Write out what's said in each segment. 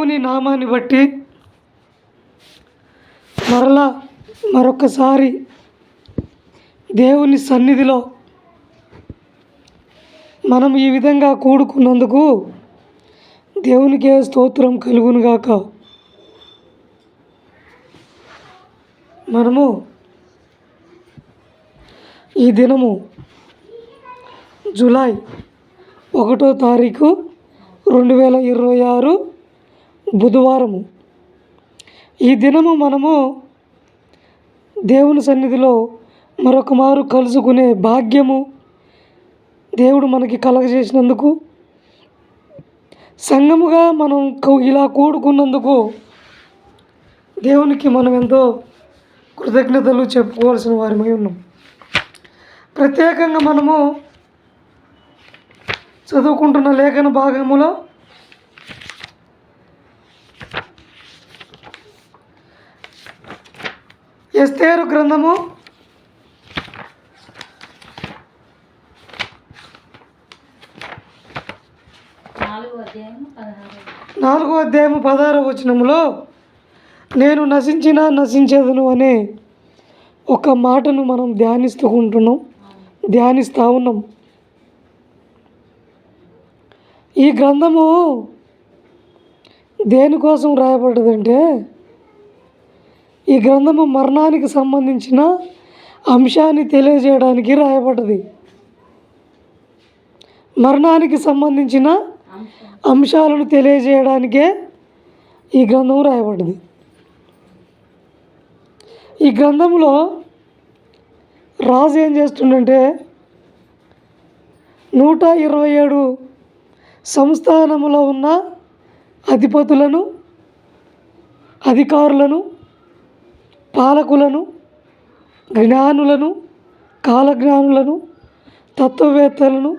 దేవుని నామాన్ని బట్టి మరొకసారి దేవుని సన్నిధిలో మనం ఈ విధంగా కూడుకున్నందుకు దేవునికే స్తోత్రం కలుగునుగాక. మనము ఈ దినము జూలై 1వ తారీఖు 2026 బుధవారము. ఈ దినము మనము దేవుని సన్నిధిలో మరొక మారు కలుసుకునే భాగ్యము దేవుడు మనకి కలగజేసినందుకు, సంఘముగా మనం ఇలా కూడుకున్నందుకు దేవునికి మనం ఎంతో కృతజ్ఞతలు చెప్పుకోవాల్సిన వారిమై ఉన్నాం. ప్రత్యేకంగా మనము చదువుకుంటున్న లేఖన భాగములో ఎస్తేరు గ్రంథము 4వ అధ్యాయము 16వ వచనములో నేను నశించేదను అనే ఒక మాటను మనం ధ్యానిస్తూ ఉన్నాం. ఈ గ్రంథము దేనికోసం రాయబడ్డదంటే, ఈ గ్రంథము మరణానికి సంబంధించిన అంశాన్ని తెలియజేయడానికి రాయబడ్డది. మరణానికి సంబంధించిన అంశాలను తెలియజేయడానికే ఈ గ్రంథం రాయబడ్డది. ఈ గ్రంథంలో రాజు ఏం చేస్తుండంటే 127 సంస్థానములో ఉన్న అధిపతులను, అధికారులను, పాలకులను, జ్ఞానులను, కాలజ్ఞానులను, తత్వవేత్తలను,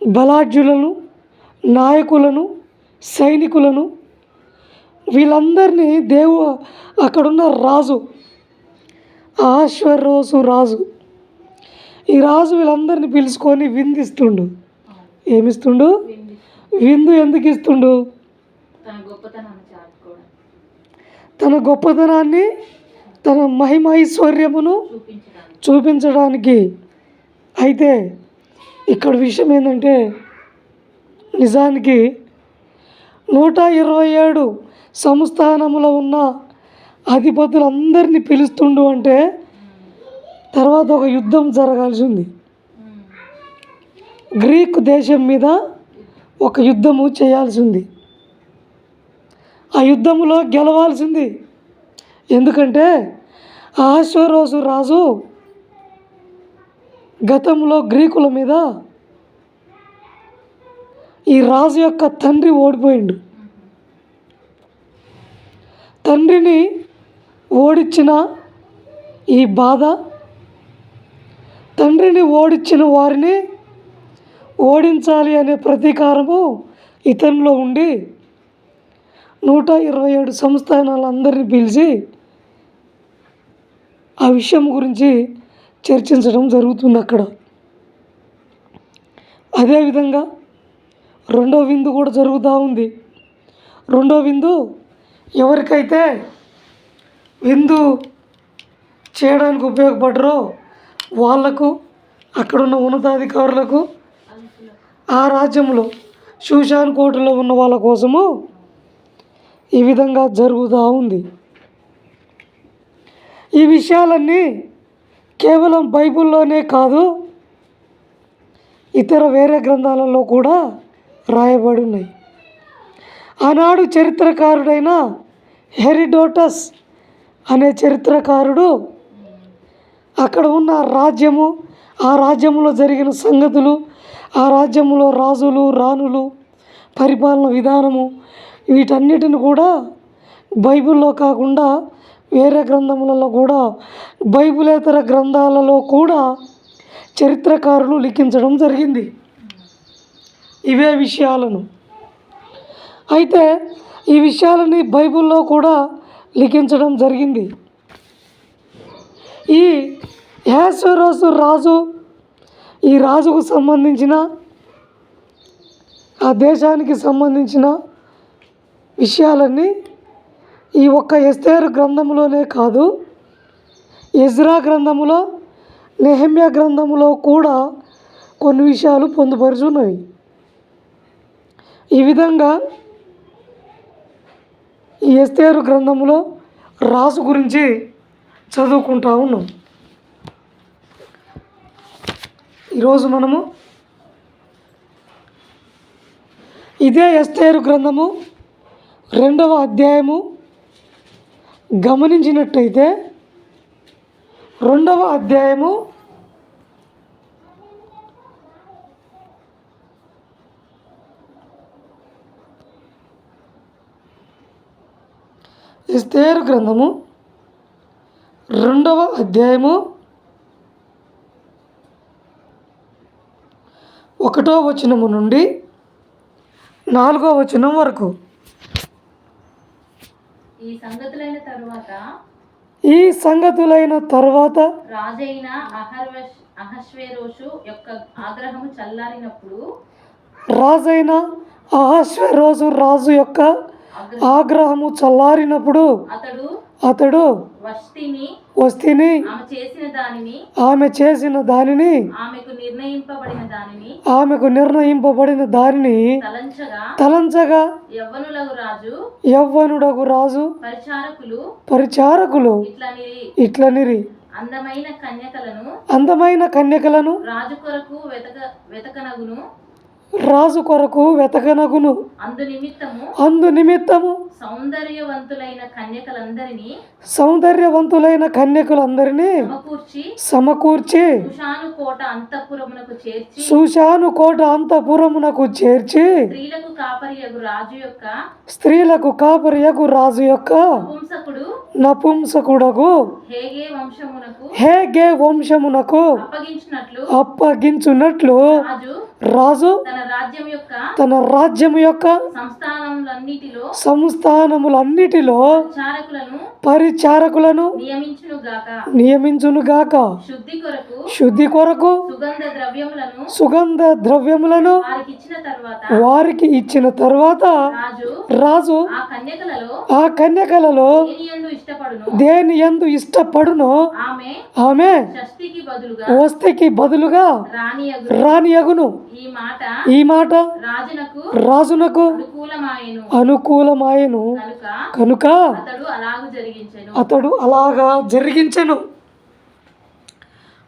బలాఢ్యులను, నాయకులను, సైనికులను, వీళ్ళందరినీ అక్కడున్న రాజు అహష్వేరోషు రాజు, ఈ రాజు వీళ్ళందరినీ పిలుచుకొని విందిస్తుండు. ఏమిస్తుండు? విందు ఎందుకు ఇస్తుండు? తన గొప్పతనాన్ని, తన మహిమైశ్వర్యమును చూపించడానికి. అయితే ఇక్కడ విషయం ఏంటంటే, నిజానికి 127 సంస్థానములో ఉన్న అధిపతులందరినీ పిలుస్తుండు అంటే తర్వాత ఒక యుద్ధం జరగాల్సి ఉంది. గ్రీకు దేశం మీద ఒక యుద్ధము చేయాల్సి ఉంది. ఆ యుద్ధములో గెలవాల్సింది. ఎందుకంటే అహష్వేరోషు రాజు గతంలో గ్రీకుల మీద ఈ రాజు యొక్క తండ్రి ఓడిపోయిండు. తండ్రిని ఓడించిన ఈ బాధ, తండ్రిని ఓడించిన వారిని ఓడించాలి అనే ప్రతీకారము ఇతనిలో ఉండి 127 సంస్థానాలందరినీ పిలిచి ఆ విషయం గురించి చర్చించడం జరుగుతుంది అక్కడ. అదేవిధంగా రెండో విందు కూడా జరుగుతూ ఉంది. రెండో విందు ఎవరికైతే విందు చేయడానికి ఉపయోగపడరో వాళ్లకు, అక్కడున్న ఉన్నతాధికారులకు, ఆ రాజ్యంలో షూషాను కోటలో ఉన్న వాళ్ళ కోసము ఈ విధంగా జరుగుతూ ఉంది. ఈ విషయాలన్నీ కేవలం బైబిల్లోనే కాదు, ఇతర వేరే గ్రంథాలలో కూడా రాయబడి ఉన్నాయి. ఆనాడు చరిత్రకారుడైన హెరోడోటస్ అనే చరిత్రకారుడు అక్కడ ఉన్న రాజ్యము, ఆ రాజ్యంలో జరిగిన సంగతులు, ఆ రాజ్యంలో రాజులు, రాణులు, పరిపాలన విధానము, వీటన్నిటిని కూడా బైబిల్లో కాకుండా వేరే గ్రంథములలో కూడా, బైబిలేతర గ్రంథాలలో కూడా చరిత్రకారులు లిఖించడం జరిగింది ఇవే విషయాలను. అయితే ఈ విషయాలని బైబిల్లో కూడా లిఖించడం జరిగింది. ఈ అహష్వేరోషు రాజు, ఈ రాజుకు సంబంధించిన, ఆ దేశానికి సంబంధించిన విషయాలన్నీ ఈ ఒక్క ఎస్తేరు గ్రంథంలోనే కాదు, ఎజ్రా గ్రంథములో, నెహెమ్యా గ్రంథములో కూడా కొన్ని విషయాలు పొందుపరుచున్నవి. ఈ విధంగా ఈ ఎస్తేరు గ్రంథంలో రాజు గురించి చదువుకుంటా ఉన్నాం. ఈరోజు మనము ఇదే ఎస్తేరు గ్రంథము 2వ అధ్యాయము గమనించినట్టయితే 2వ అధ్యాయము ఎస్తేరు గ్రంథము 2వ అధ్యాయము 1వ వచనము నుండి 4వ వచనం వరకు. ఈ సంగతులైన తరువాత రాజైన అహష్వేరోషు యొక్క ఆగ్రహము చల్లారినప్పుడు, రాజు యొక్క ఆగ్రహము చల్లారినప్పుడు అతడు వస్తిని ఆమె చేసిన దానిని ఆమెకు నిర్ణయింపబడిన దానిని తలంచగా యవ్వనుడగు రాజు పరిచారకులు ఇట్లనిరి, అందమైన కన్యకలను రాజు కొరకు వెతకనగును, అందు నిమిత్తము సౌందర్యవంతులైన కన్యకులందరినీ సమకూర్చి షూషాను కోట అంతఃపురమునకు చేర్చి స్త్రీలకు కాపరియగు రాజు యొక్క నపుంసకుడగు హేగే వంశమునకు అప్పగించున్నట్లు రాజు తన రాజ్యము యొక్క సంస్థానములన్నిటిలో పరిచారకులను నియమించునుగాక. శుద్ధి కొరకు సుగంధ ద్రవ్యములను వారికి ఇచ్చిన తర్వాత రాజు ఆ కన్యకలలో దేని యందు ఇష్టపడునో ఆమె వస్తికి బదులుగా రానియగును. ఈ మాట రాజునకు అనుకూలమాయెను కనుక అతడు అలాగా జరిగించెను.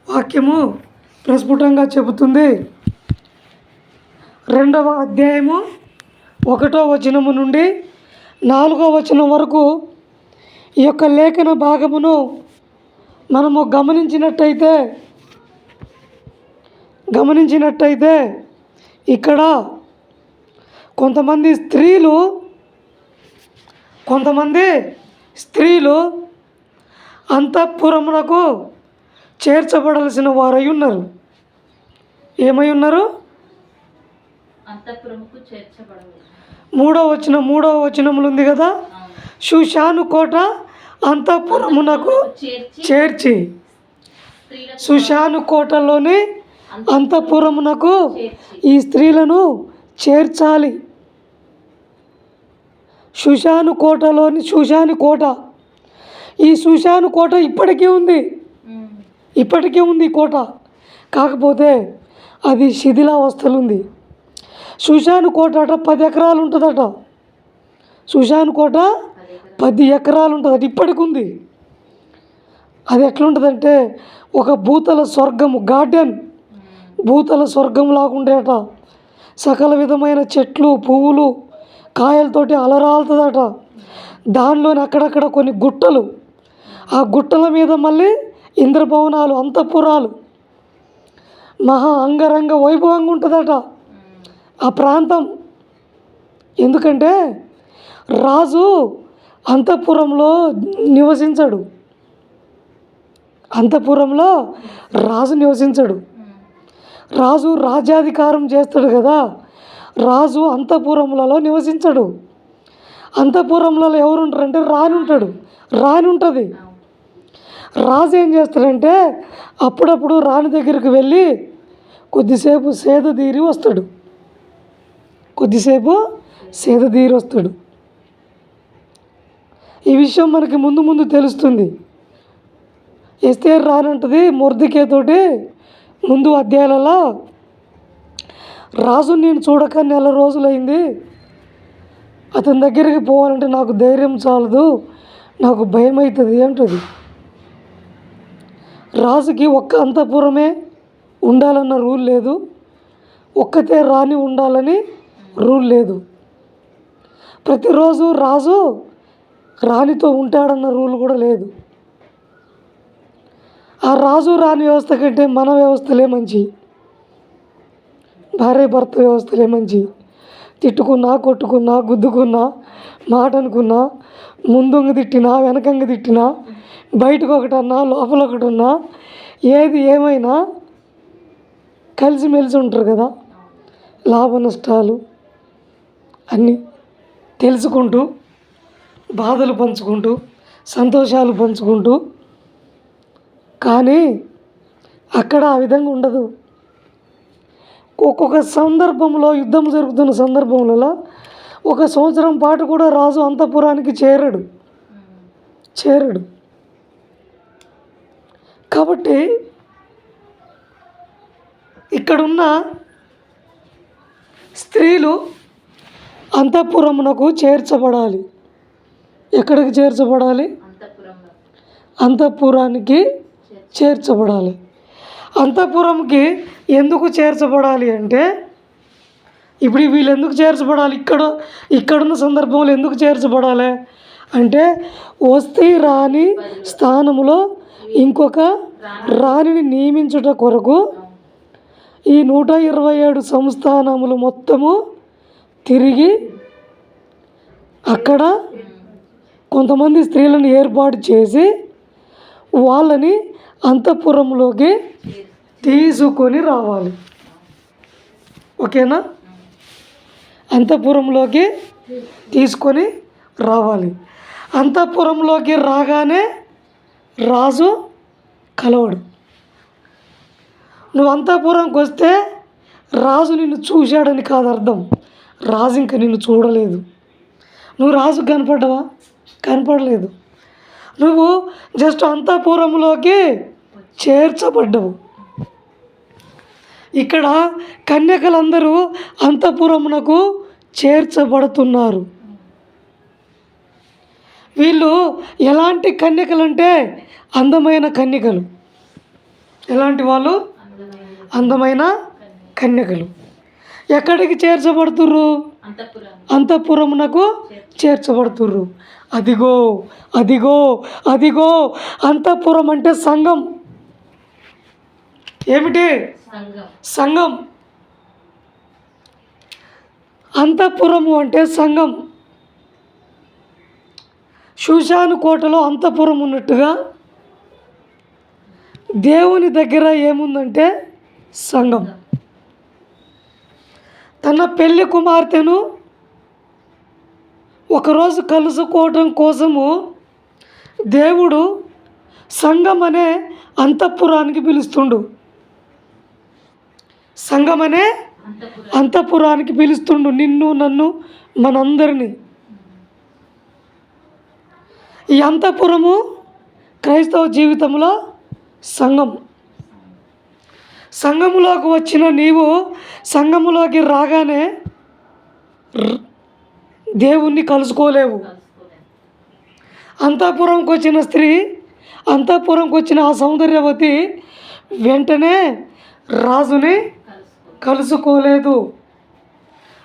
వాక్యము ప్రస్ఫుటంగా చెబుతుంది. 2వ అధ్యాయము 1వ వచనము నుండి 4వ వచనం వరకు ఈ యొక్క లేఖన భాగమును మనము గమనించినట్టయితే ఇక్కడ కొంతమంది స్త్రీలు అంతఃపురమునకు చేర్చబడాల్సిన వారై ఉన్నారు. ఏమై ఉన్నారు? 3వ వచనములు ఉంది కదా, షూషాను కోట అంతఃపురమునకు చేర్చి, షూషాను కోటలోని అంతఃపురమునకు ఈ స్త్రీలను చేర్చాలి. షూషాను కోట, ఈ షూషాను కోట ఇప్పటికీ ఉంది కోట. కాకపోతే అది శిథిలావస్థలు ఉంది. షూషాను కోట 10 ఎకరాలు ఉంటుందట. షూషాను కోట 10 ఎకరాలు ఉంటుందట, ఇప్పటికి ఉంది. అది ఎట్లుంటుందంటే ఒక భూతల స్వర్గము, గార్డెన్ భూతల స్వర్గం లాగుండేట. సకల విధమైన చెట్లు, పువ్వులు, కాయలతోటి అలరాలుతుందట. దానిలోని అక్కడక్కడ కొన్ని గుట్టలు, ఆ గుట్టల మీద మళ్ళీ ఇంద్రభవనాలు, అంతఃపురాలు, మహా అంగరంగ వైభవంగా ఉంటుందట ఆ ప్రాంతం. ఎందుకంటే రాజు అంతఃపురంలో నివసించడు. రాజు రాజ్యాధికారం చేస్తాడు కదా, రాజు అంతఃపురములలో నివసించడు. అంతఃపురములలో ఎవరు ఉంటారంటే రాణి ఉంటుంది. రాజు ఏం చేస్తాడంటే అప్పుడప్పుడు రాణి దగ్గరికి వెళ్ళి కొద్దిసేపు సేద తీరి వస్తాడు. ఈ విషయం మనకి ముందు ముందు తెలుస్తుంది. ఎస్తేర్ రానంటది మొర్దెకైతోటి ముందు అధ్యాయాలలో, రాజు నేను చూడక నెల రోజులైంది, అతని దగ్గరికి పోవాలంటే నాకు ధైర్యం చాలదు, నాకు భయం అవుతుంది అంటది. రాజుకి ఒక్క అంతఃపురమే ఉండాలన్న రూల్ లేదు, ఒక్కతే రాణి ఉండాలని రూల్ లేదు. ప్రతిరోజు రాజు రాణితో ఉంటాడన్న రూల్ కూడా లేదు. ఆ రాజు రాణి వ్యవస్థ కంటే మన వ్యవస్థలే మంచి, భార్య భర్త వ్యవస్థలే మంచి. తిట్టుకున్నా, కొట్టుకున్నా, గుద్దుకున్నా, మాట అనుకున్నా, ముందుంగ తిట్టినా, వెనకంగ తిట్టినా, బయటకు ఒకటన్నా, లోపల ఒకటన్నా, ఏది ఏమైనా కలిసిమెలిసి ఉంటారు కదా. లాభ నష్టాలు అన్నీ తెలుసుకుంటూ, బాధలు పంచుకుంటూ, సంతోషాలు పంచుకుంటూ. కానీ అక్కడ ఆ విధంగా ఉండదు. ఒక్కొక్క సందర్భంలో, యుద్ధం జరుగుతున్న సందర్భంలో 1 సంవత్సరం పాటు కూడా రాజు అంతఃపురానికి చేరడు. కాబట్టి ఇక్కడున్న స్త్రీలు అంతఃపురమునకు చేర్చబడాలి. ఎక్కడికి చేర్చబడాలి? అంతఃపురానికి చేర్చబడాలి. అంతఃపురంకి ఎందుకు చేర్చబడాలి అంటే, ఇప్పుడు వీళ్ళు ఎందుకు చేర్చబడాలి? ఇక్కడున్న సందర్భంలో ఎందుకు చేర్చబడాలి అంటే, వస్తీ రాణి స్థానంలో ఇంకొక రాణిని నియమించుట కొరకు ఈ 127 సంస్థానములు మొత్తము తిరిగి అక్కడ కొంతమంది స్త్రీలను ఏర్పాటు చేసి వాళ్ళని అంతఃపురంలోకి తీసుకొని రావాలి. ఓకేనా? అంతఃపురంలోకి తీసుకొని రావాలి. అంతఃపురంలోకి రాగానే రాజు కలవడు. నువ్వు అంతఃపురంకి వస్తే రాజు నిన్ను చూశాడని కాదు అర్థం. రాజు ఇంక నిన్ను చూడలేదు. నువ్వు రాజు కనపడ్డావా? కనపడలేదు. నువ్వు జస్ట్ అంతఃపురంలోకి చేర్చబడ్డవు. ఇక్కడ కన్యకలందరూ అంతఃపురమునకు చేర్చబడుతున్నారు. వీళ్ళు ఎలాంటి కన్యకలంటే అందమైన కన్యకలు. ఎలాంటి వాళ్ళు? అందమైన కన్యకలు. ఎక్కడికి చేర్చబడుతుర్రు? అంతఃపురమునకు చేర్చబడుతుర్రు. అదిగో అదిగో అదిగో అంతఃపురం అంటే సంఘం. ఏమిటి? సంఘం. అంతఃపురము అంటే సంఘం. షూషాను కోటలో అంతఃపురం ఉన్నట్టుగా దేవుని దగ్గర ఏముందంటే సంఘం. తన పెళ్లి కుమార్తెను ఒకరోజు కలుసుకోవటం కోసము దేవుడు సంఘం అనే అంతఃపురానికి పిలుస్తుండు. సంఘం అనే అంతఃపురానికి పిలుస్తుండు నిన్ను, నన్ను, మనందరినీ. ఈ అంతఃపురము క్రైస్తవ జీవితంలో సంఘం. సంఘములోకి వచ్చిన నీవు సంఘములోకి రాగానే దేవుణ్ణి కలుసుకోలేవు. అంతఃపురంకి వచ్చిన స్త్రీ, అంతఃపురంకి వచ్చిన ఆ సౌందర్యవతి వెంటనే రాజుని కలుసుకోలేదు.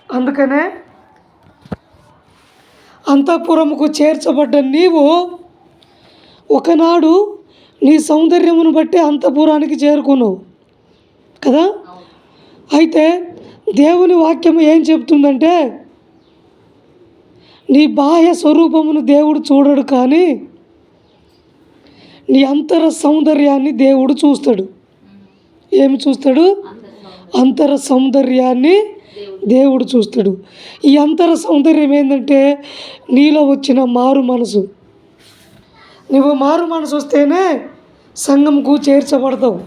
అందుకనే అంతఃపురముకు చేర్చబడ్డ నీవు ఒకనాడు నీ సౌందర్యమును బట్టి అంతఃపురానికి చేరుకున్నావు కదా. అయితే దేవుని వాక్యం ఏం చెప్తుందంటే, నీ బాహ్య స్వరూపమును దేవుడు చూడడు, కానీ నీ అంతర సౌందర్యాన్ని దేవుడు చూస్తాడు. ఏమి చూస్తాడు? అంతర సౌందర్యాన్ని దేవుడు చూస్తాడు. ఈ అంతర సౌందర్యం ఏంటంటే నీలో వచ్చిన మారు మనసు. నువ్వు మారు మనసు వస్తేనే సంఘంకు చేర్చబడతావు.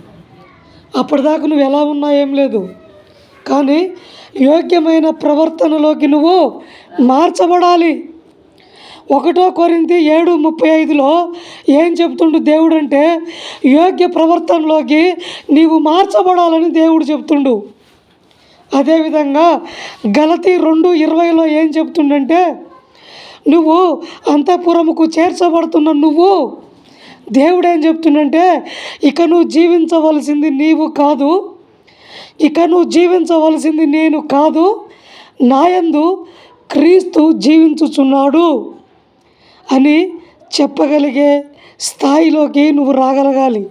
అప్పటిదాకా నువ్వు ఎలా ఉన్నా ఏం లేదు, కానీ యోగ్యమైన ప్రవర్తనలోకి నువ్వు మార్చబడాలి. 1 కొరింథీ 7:35లో ఏం చెప్తుండు దేవుడు అంటే, యోగ్య ప్రవర్తనలోకి నీవు మార్చబడాలని దేవుడు చెప్తుండు. అదేవిధంగా గలతీ 2:20లో ఏం చెప్తుండంటే, నువ్వు అంతఃపురముకు చేర్చబడుతున్న నువ్వు, దేవుడు ఏం చెప్తుండంటే, ఇక నువ్వు జీవించవలసింది నీవు కాదు, ఇక నువ్వు జీవించవలసింది నేను కాదు, నాయందు క్రీస్తు జీవించుచున్నాడు అని చెప్పగలిగే స్థాయిలోకి నువ్వు రాగలగాలి.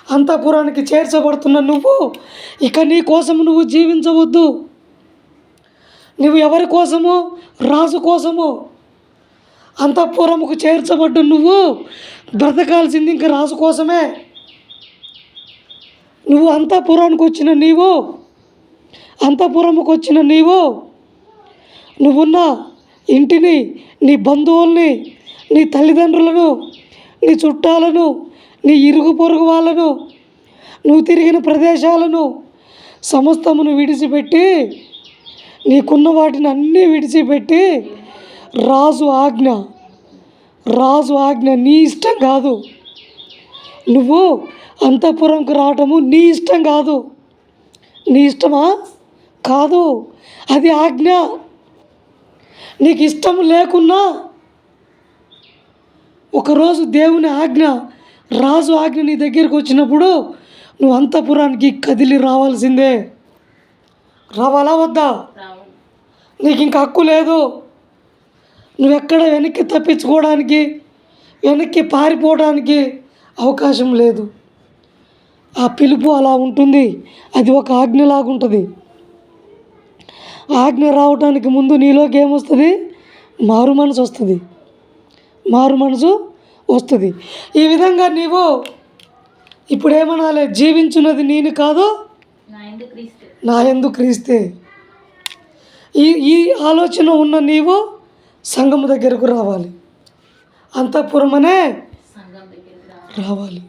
అంతఃపురానికి చేర్చబడుతున్న నువ్వు ఇక నీ కోసం నువ్వు జీవించవద్దు. నువ్వు ఎవరి కోసము? రాజు కోసము. అంతఃపురముకు చేర్చబడ్డ నువ్వు బ్రతకాల్సింది ఇంక రాజు కోసమే. నువ్వు అంతఃపురానికి వచ్చిన నీవు, అంతఃపురముకు వచ్చిన నీవు, నువ్వున్న ఇంటిని, నీ బంధువుల్ని, నీ తల్లిదండ్రులను, నీ చుట్టాలను, నీ ఇరుగు పొరుగు వాళ్ళను, నువ్వు తిరిగిన ప్రదేశాలను సమస్తమును విడిచిపెట్టి, నీకున్న వాటిని అన్నీ విడిచిపెట్టి, రాజు ఆజ్ఞ నీ ఇష్టం కాదు. నువ్వు అంతఃపురంకు రావటము నీ ఇష్టం కాదు. నీ ఇష్టమా? కాదు, అది ఆజ్ఞ. నీకు ఇష్టం లేకున్నా ఒకరోజు దేవుని ఆజ్ఞ, రాజు ఆజ్ఞ నీ దగ్గరికి వచ్చినప్పుడు నువ్వు అంతఃపురానికి కదిలి రావాల్సిందే. రావాలా వద్దా? నీకు ఇంక హక్కు లేదు. నువ్వెక్కడ వెనక్కి తప్పించుకోవడానికి, వెనక్కి పారిపోవడానికి అవకాశం లేదు. ఆ పిలుపు అలా ఉంటుంది. అది ఒక ఆజ్ఞలాగుంటుంది. ఆజ్ఞ రావటానికి ముందు నీలోకి ఏమొస్తుంది? మారు మనసు వస్తుంది. మారు మనసు వస్తుంది. ఈ విధంగా నీవు ఇప్పుడు ఏమనాలి? జీవించున్నది నేను కాదు, నా యందు క్రీస్తే. ఈ ఆలోచన ఉన్న నీవు సంఘము దగ్గరకు రావాలి. అంతఃపురమనే రావాలి.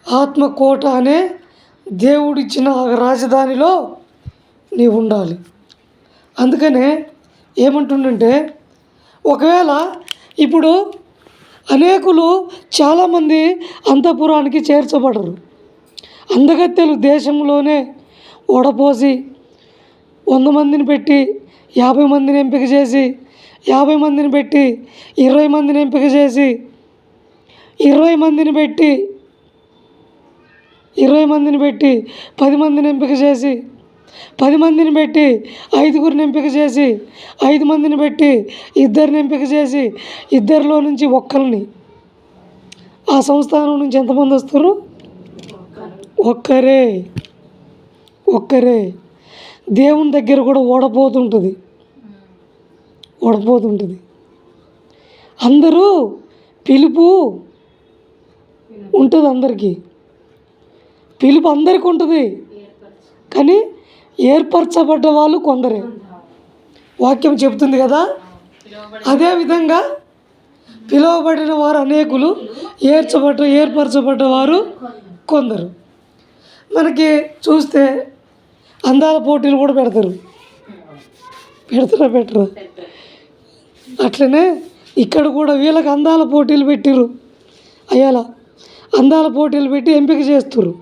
ఆత్మకోట అనే దేవుడిచ్చిన రాజధానిలో నీవు ఉండాలి. అందుకనే ఏమంటుండంటే, ఒకవేళ ఇప్పుడు అనేకులు చాలామంది అంతఃపురానికి చేర్చబడరు. అందగత్తెలు దేశంలోనే ఓడపోసి 100 మందిని పెట్టి 50 మందిని ఎంపిక చేసి, 50 మందిని పెట్టి 20 మందిని ఎంపిక చేసి, 20 మందిని పెట్టి 10 మందిని ఎంపిక చేసి, 10 మందిని పెట్టి 5గురిని ఎంపిక చేసి, 5 మందిని పెట్టి 2 ఎంపిక చేసి, 2లో నుంచి ఒక్కరిని. ఆ సంస్థానం నుంచి ఎంతమంది వస్తారు? ఒక్కరే. దేవుని దగ్గర కూడా ఓడపోతుంటుంది. అందరూ పిలుపు ఉంటుంది. పిలుపు అందరికీ ఉంటుంది, కానీ ఏర్పరచబడ్డ వాళ్ళు కొందరే. వాక్యం చెప్తుంది కదా. అదేవిధంగా పిలువబడిన వారు అనేకులు, ఏర్పరచబడ్డ వారు కొందరు. మనకి చూస్తే అందాల పోటీలు కూడా పెడతారా? అట్లనే ఇక్కడ కూడా వీళ్ళకి అందాల పోటీలు పెట్టిర్రు. అయ్యాల అందాల పోటీలు పెట్టి ఎంపిక చేస్తుర్రు.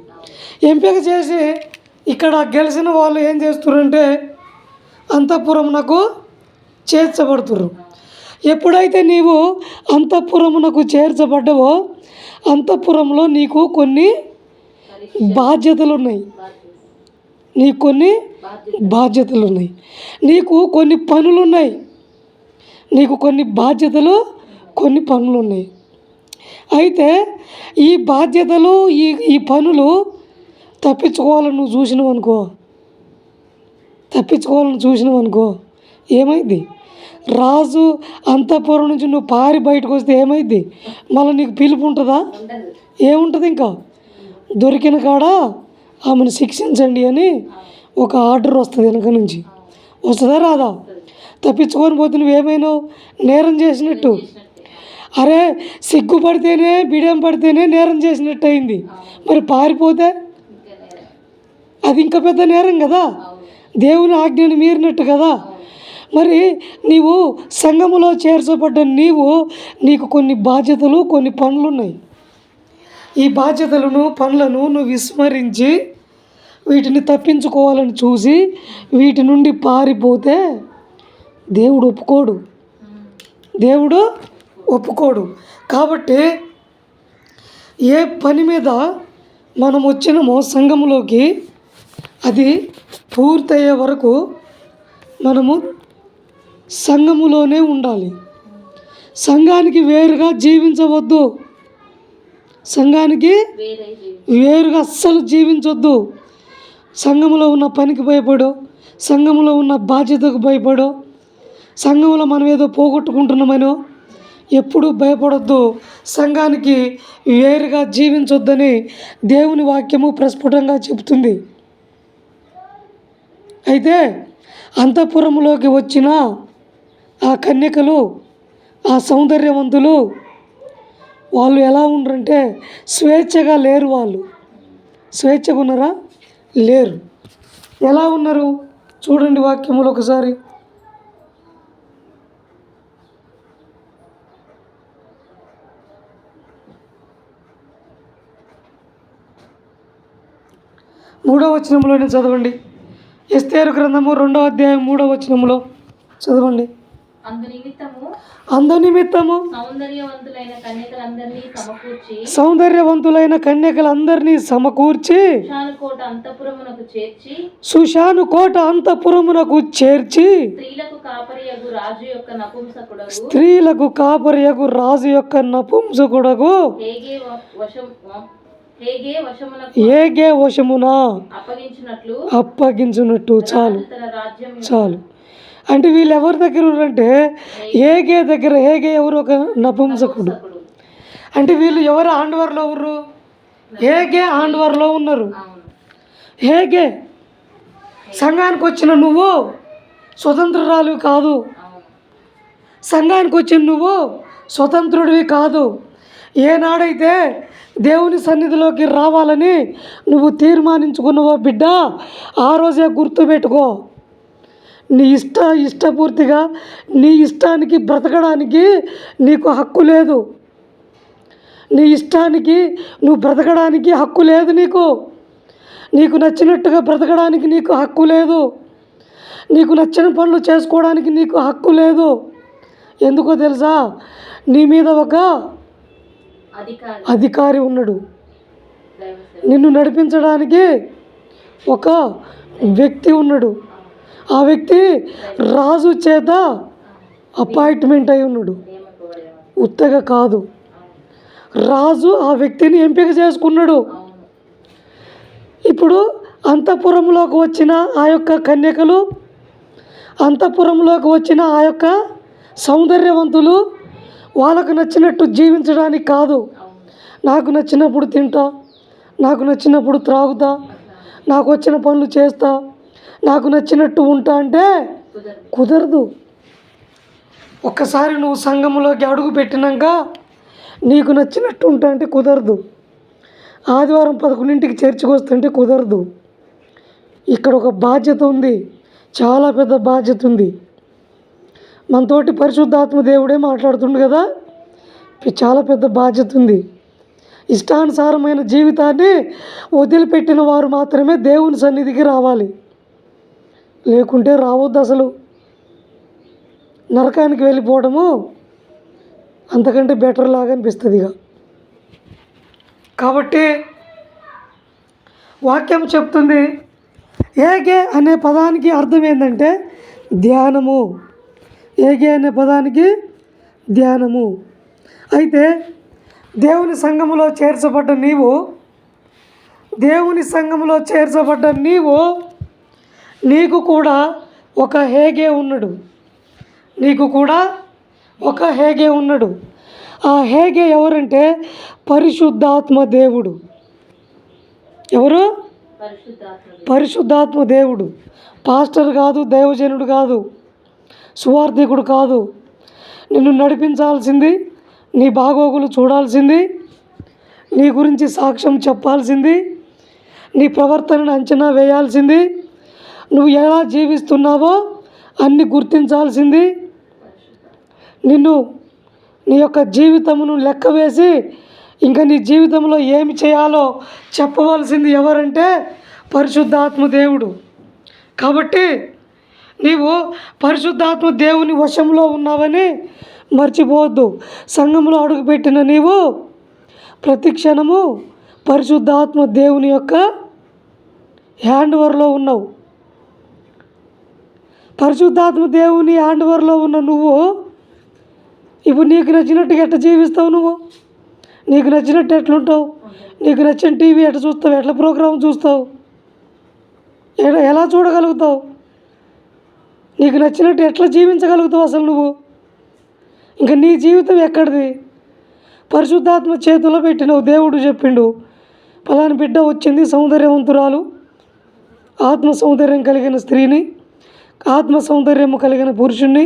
ఎంపిక చేసి ఇక్కడ గెలిచిన వాళ్ళు ఏం చేస్తున్నారంటే అంతఃపురమునకు చేర్చబడుతుర్రు. ఎప్పుడైతే నీవు అంతఃపురమునకు చేర్చబడ్డావో, అంతఃపురంలో నీకు కొన్ని బాధ్యతలు ఉన్నాయి. నీకు కొన్ని పనులు ఉన్నాయి. కొన్ని పనులు ఉన్నాయి. అయితే ఈ బాధ్యతలు, ఈ పనులు తప్పించుకోవాలని నువ్వు చూసినావు అనుకో, ఏమైంది? రాజు అంతఃపురం నుంచి నువ్వు పారి బయటకు వస్తే ఏమైంది? మళ్ళీ నీకు పిలుపు ఉంటుందా? ఏముంటుంది? ఇంకా దొరికిన కాడ ఆమెను శిక్షించండి అని ఒక ఆర్డర్ వస్తుంది. వెనక నుంచి వస్తుందా? రాదా? తప్పించుకొని పోతే నువ్వేమైనావు? నేరం చేసినట్టు. అరే, సిగ్గుపడితేనే, బిడియం పడితేనే నేరం చేసినట్టు అయింది. మరి పారిపోతే అది ఇంకా పెద్ద నేరం కదా. దేవుని ఆజ్ఞను మీరినట్టు కదా. మరి నీవు సంఘములో చేర్చబడ్డ నీకు కొన్ని బాధ్యతలు, కొన్ని పనులు ఉన్నాయి. ఈ బాధ్యతలను, పనులను నువ్వు విస్మరించి వీటిని తప్పించుకోవాలని చూసి వీటి నుండి పారిపోతే దేవుడు ఒప్పుకోడు. కాబట్టి ఏ పని మీద మనం వచ్చినామో సంఘములోకి అది పూర్తయ్యే వరకు మనము సంఘములోనే ఉండాలి. సంఘానికి వేరుగా జీవించవద్దు. సంఘానికి వేరుగా అస్సలు జీవించొద్దు. సంఘములో ఉన్న పనికి భయపడో, సంఘములో ఉన్న బాధ్యతకు భయపడో, సంఘంలో మనం ఏదో పోగొట్టుకుంటున్నామనో ఎప్పుడూ భయపడొద్దు. సంఘానికి వేరుగా జీవించొద్దని దేవుని వాక్యము ప్రస్ఫుటంగా చెబుతుంది. అయితే అంతఃపురములోకి వచ్చిన ఆ కన్యకలు, ఆ సౌందర్యవంతులు వాళ్ళు ఎలా ఉండరంటే స్వేచ్ఛగా లేరు. వాళ్ళు స్వేచ్ఛగా ఉన్నారా? లేరు. ఎలా ఉన్నారు చూడండి వాక్యములు ఒకసారి. మూడవ వచనంలోనే చదవండి. ఎస్తేరు గ్రంథము 2వ అధ్యాయం 3వ వచనంలో చదవండి. అందు నిమిత్తము సౌందర్యవంతులైన కన్యకలందరినీ సమకూర్చి సుషాను కోట అంతఃపురమునకు చేర్చి స్త్రీలకు కాపరియగు రాజు యొక్క నపుంసకుడకు ఏగే వశమున అప్పగించున్నట్టు. చాలు. అంటే వీళ్ళు ఎవరి దగ్గర ఉన్నారంటే ఏగే దగ్గర. ఏగే ఎవరు? ఒక నపుంసకుడు. అంటే వీళ్ళు ఎవరు? ఆండ్వర్లో ఎవరు? ఏగే ఆండ్వర్లో ఉన్నారు. ఏగే సంఘానికి వచ్చిన నువ్వు స్వతంత్రురాలివి కాదు. సంఘానికి వచ్చిన నువ్వు స్వతంత్రుడివి కాదు. ఏనాడైతే దేవుని సన్నిధిలోకి రావాలని నువ్వు తీర్మానించుకున్నావో బిడ్డ, ఆ రోజే గుర్తుపెట్టుకో. నీ ఇష్టపూర్తిగా నీ ఇష్టానికి బ్రతకడానికి నీకు హక్కు లేదు. నీ ఇష్టానికి నువ్వు బ్రతకడానికి హక్కు లేదు. నీకు నచ్చినట్టుగా బ్రతకడానికి నీకు హక్కు లేదు. నీకు నచ్చిన పనులు చేసుకోవడానికి నీకు హక్కు లేదు. ఎందుకో తెలుసా? నీ మీద ఒక అధికారి ఉన్నాడు. నిన్ను నడిపించడానికి ఒక వ్యక్తి ఉన్నాడు. ఆ వ్యక్తి రాజు చేత అపాయింట్మెంట్ అయి ఉన్నాడు. ఉత్తగా కాదు, రాజు ఆ వ్యక్తిని ఎంపిక చేసుకున్నాడు. ఇప్పుడు అంతఃపురంలోకి వచ్చిన ఆ యొక్క కన్యకలు, అంతఃపురంలోకి వచ్చిన ఆ యొక్క సౌందర్యవంతులు వాళ్ళకు నచ్చినట్టు జీవించడానికి కాదు. నాకు నచ్చినప్పుడు తింటా, నాకు నచ్చినప్పుడు త్రాగుతా, నాకు వచ్చిన పనులు చేస్తా, నాకు నచ్చినట్టు ఉంటా అంటే కుదరదు. ఒక్కసారి నువ్వు సంఘంలోకి అడుగు పెట్టినాక నీకు నచ్చినట్టు ఉంటా అంటే కుదరదు. ఆదివారం 11ంటికి చర్చికి వస్తుంటే కుదరదు. ఇక్కడ ఒక బాధ్యత ఉంది, చాలా పెద్ద బాధ్యత ఉంది. మనతోటి పరిశుద్ధాత్మ దేవుడే మాట్లాడుతుండు కదా. చాలా పెద్ద బాధ్యత ఉంది. ఇష్టానుసారమైన జీవితాన్ని వదిలిపెట్టిన వారు మాత్రమే దేవుని సన్నిధికి రావాలి. లేకుంటే రావద్దు. అసలు నరకానికి వెళ్ళిపోవడము అంతకంటే బెటర్ లాగా అనిపిస్తుంది. కాబట్టి వాక్యం చెప్తుంది, ఏగే అనే పదానికి అర్థం ఏంటంటే ధ్యానము. ఏగే అనే పదానికి ధ్యానము. అయితే దేవుని సంఘములో చేర్చబడ్డ నీవు నీకు కూడా ఒక హేగే ఉన్నాడు. ఆ హేగే ఎవరంటే పరిశుద్ధాత్మ దేవుడు. ఎవరు? పరిశుద్ధాత్మ దేవుడు. పాస్టర్ కాదు, దైవజనుడు కాదు, సువార్థికుడు కాదు. నిన్ను నడిపించాల్సింది, నీ బాగోగులు చూడాల్సింది, నీ గురించి సాక్ష్యం చెప్పాల్సింది, నీ ప్రవర్తనను అంచనా వేయాల్సింది నువ్వు ఎలా జీవిస్తున్నావో అన్ని గుర్తించాల్సింది నీ యొక్క జీవితమును లెక్క వేసి ఇంకా నీ జీవితంలో ఏమి చేయాలో చెప్పవలసింది ఎవరంటే పరిశుద్ధాత్మ దేవుడు. కాబట్టి నీవు పరిశుద్ధాత్మ దేవుని వశంలో ఉన్నావని మర్చిపోవద్దు. సంఘంలో అడుగుపెట్టిన నీవు ప్రతి క్షణము పరిశుద్ధాత్మ దేవుని యొక్క హ్యాండ్ ఓవర్లో ఉన్నావు. పరిశుద్ధాత్మ దేవుని హ్యాండ్ ఓవర్లో ఉన్న నువ్వు ఇప్పుడు నీకు నచ్చినట్టుగా ఎట్లా జీవిస్తావు? నీకు నచ్చినట్టు ఎట్లుంటావు? నీకు నచ్చిన టీవీ ఎట్లా చూస్తావు? ఎట్లా ప్రోగ్రాం చూస్తావు? ఎలా చూడగలుగుతావు? నీకు నచ్చినట్టు ఎట్లా జీవించగలుగుతావు అసలు నువ్వు? ఇంకా నీ జీవితం ఎక్కడిది? పరిశుద్ధాత్మ చేతిలో పెట్టినావు. దేవుడు చెప్పిండు, పలాని బిడ్డ వచ్చింది, సౌందర్యవంతురాలు, ఆత్మ సౌందర్యం కలిగిన స్త్రీని, ఆత్మ సౌందర్యము కలిగిన పురుషుణ్ణి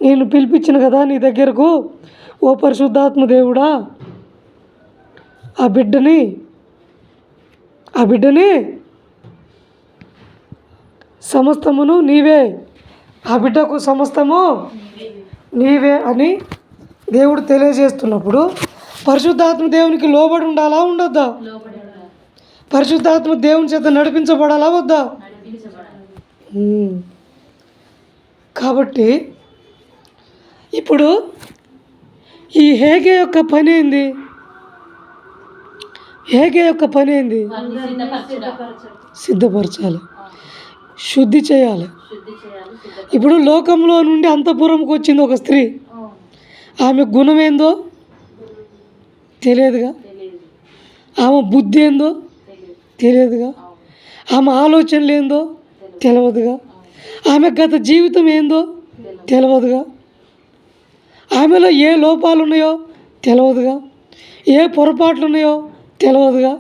నేను పిలిపించిన కదా నీ దగ్గరకు. ఓ పరిశుద్ధాత్మ దేవుడా, ఆ బిడ్డని సమస్తమును నీవే, ఆ బిడ్డకు సమస్తము నీవే అని దేవుడు తెలియజేస్తున్నప్పుడు పరిశుద్ధాత్మ దేవునికి లోబడి ఉండాలా ఉండొద్దా? పరిశుద్ధాత్మ దేవుని చేత నడిపించబడాలా వద్దా? కాబట్టి ఇప్పుడు ఈ హేగే యొక్క పని ఏంది? సిద్ధపరచాలి, శుద్ధి చేయాలి. ఇప్పుడు లోకంలో నుండి అంతఃపురంకి వచ్చింది ఒక స్త్రీ. ఆమె గుణం ఏందో తెలియదుగా, ఆమె బుద్ధి ఏందో తెలియదుగా, ఆమె ఆలోచనలు ఏందో తెలియదుగా, ఆమె గత జీవితం ఏందో తెలియదుగా, ఆమెలో ఏ లోపాలు ఉన్నాయో తెలియదుగా, ఏ పొరపాట్లు ఉన్నాయో తెలియదుగా.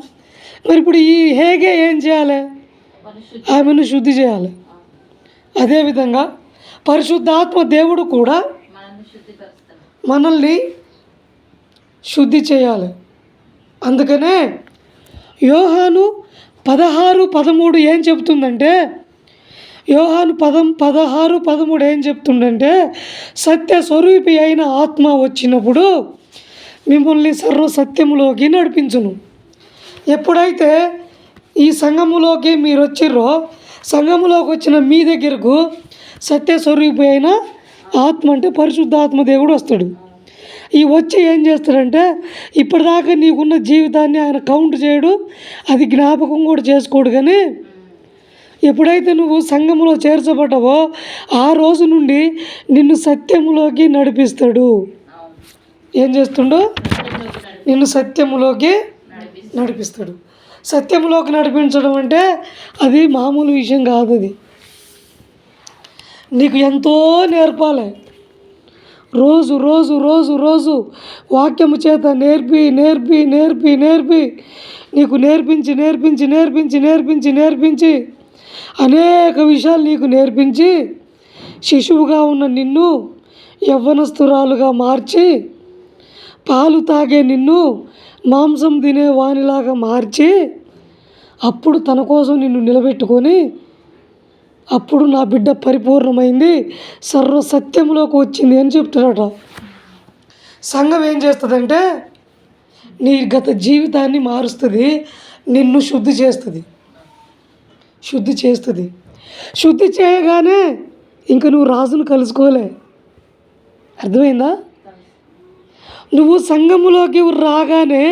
మరి ఇప్పుడు ఈ హేగే ఏం చేయాలి? ఆమెను శుద్ధి చేయాలి. అదేవిధంగా పరిశుద్ధాత్మ దేవుడు కూడా మనల్ని శుద్ధి చేయాలి. అందుకనే యోహాను 16:13 ఏం చెప్తుందంటే, యోహాను 16:13 ఏం చెప్తుందంటే, సత్య స్వరూపి అయిన ఆత్మ వచ్చినప్పుడు మిమ్మల్ని సర్వసత్యములోకి నడిపించును. ఎప్పుడైతే ఈ సంఘములోకి మీరు వచ్చిర్రో, సంఘములోకి వచ్చిన మీ దగ్గరకు సత్య స్వరూపి అయిన ఆత్మ అంటే పరిశుద్ధాత్మ దేవుడు వస్తాడు. ఈ వచ్చి ఏం చేస్తాడంటే, ఇప్పటిదాకా నీకున్న జీవితాన్ని ఆయన కౌంట్ చేయడు, అది జ్ఞాపకం కూడా చేసుకోడు. కానీ ఎప్పుడైతే నువ్వు సంఘములో చేర్చబడ్డావో ఆ రోజు నుండి నిన్ను సత్యములోకి నడిపిస్తాడు. ఏం చేస్తుండో? నిన్ను సత్యములోకి నడిపిస్తాడు. సత్యములోకి నడిపించడం అంటే అది మామూలు విషయం కాదు. అది నీకు ఎంతో నేర్పాలి. రోజు రోజు రోజు రోజు వాక్యము చేత నేర్పి నేర్పి నేర్పి నేర్పి నీకు నేర్పించి నేర్పించి నేర్పించి నేర్పించి నేర్పించి అనేక విషయాలు నీకు నేర్పించి శిశువుగా ఉన్న నిన్ను యవ్వనస్తురాలుగా మార్చి, పాలు తాగే నిన్ను మాంసం తినే వానిలాగా మార్చి, అప్పుడు తన కోసం నిన్ను నిలబెట్టుకొని, అప్పుడు నా బిడ్డ పరిపూర్ణమైంది, సర్వసత్యంలోకి వచ్చింది అని చెప్తున్నాడట. సంఘం ఏం చేస్తుందంటే నీ గత జీవితాన్ని మారుస్తుంది, నిన్ను శుద్ధి చేస్తుంది. శుద్ధి చేయగానే ఇంక నువ్వు రాజును కలుసుకోలే. అర్థమైందా? నువ్వు సంఘములోకి రాగానే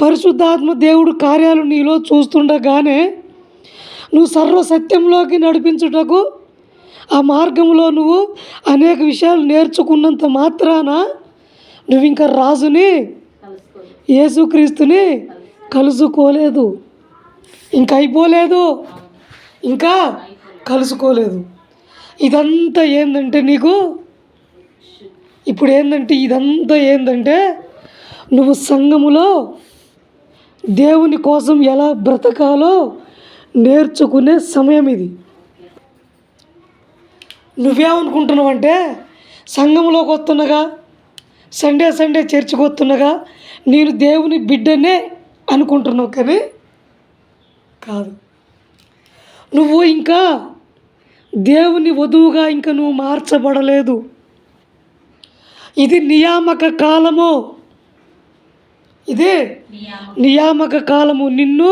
పరిశుద్ధాత్మ దేవుడు కార్యాలు నీలో చూస్తుండగానే నువ్వు సర్వసత్యంలోకి నడిపించుటకు ఆ మార్గంలో నువ్వు అనేక విషయాలు నేర్చుకున్నంత మాత్రాన నువ్వు ఇంకా రాజుని, యేసుక్రీస్తుని కలుసుకోలేదు. ఇంకా అయిపోలేదు, ఇంకా కలుసుకోలేదు. ఇదంతా ఏంటంటే నీకు ఇప్పుడు ఇదంతా ఏంటంటే నువ్వు సంఘములో దేవుని కోసం ఎలా బ్రతకాలో నేర్చుకునే సమయం ఇది. నువ్వేమనుకుంటున్నావంటే సంఘంలోకి వస్తుండగా, సండే చర్చికి వస్తుండగా నేను దేవుని బిడ్డనే అనుకుంటున్నావు. కానీ కాదు. నువ్వు ఇంకా దేవుని వధువుగా ఇంకా నువ్వు మార్చబడలేదు. ఇది నియామక కాలము. ఇది నియామక కాలము. నిన్ను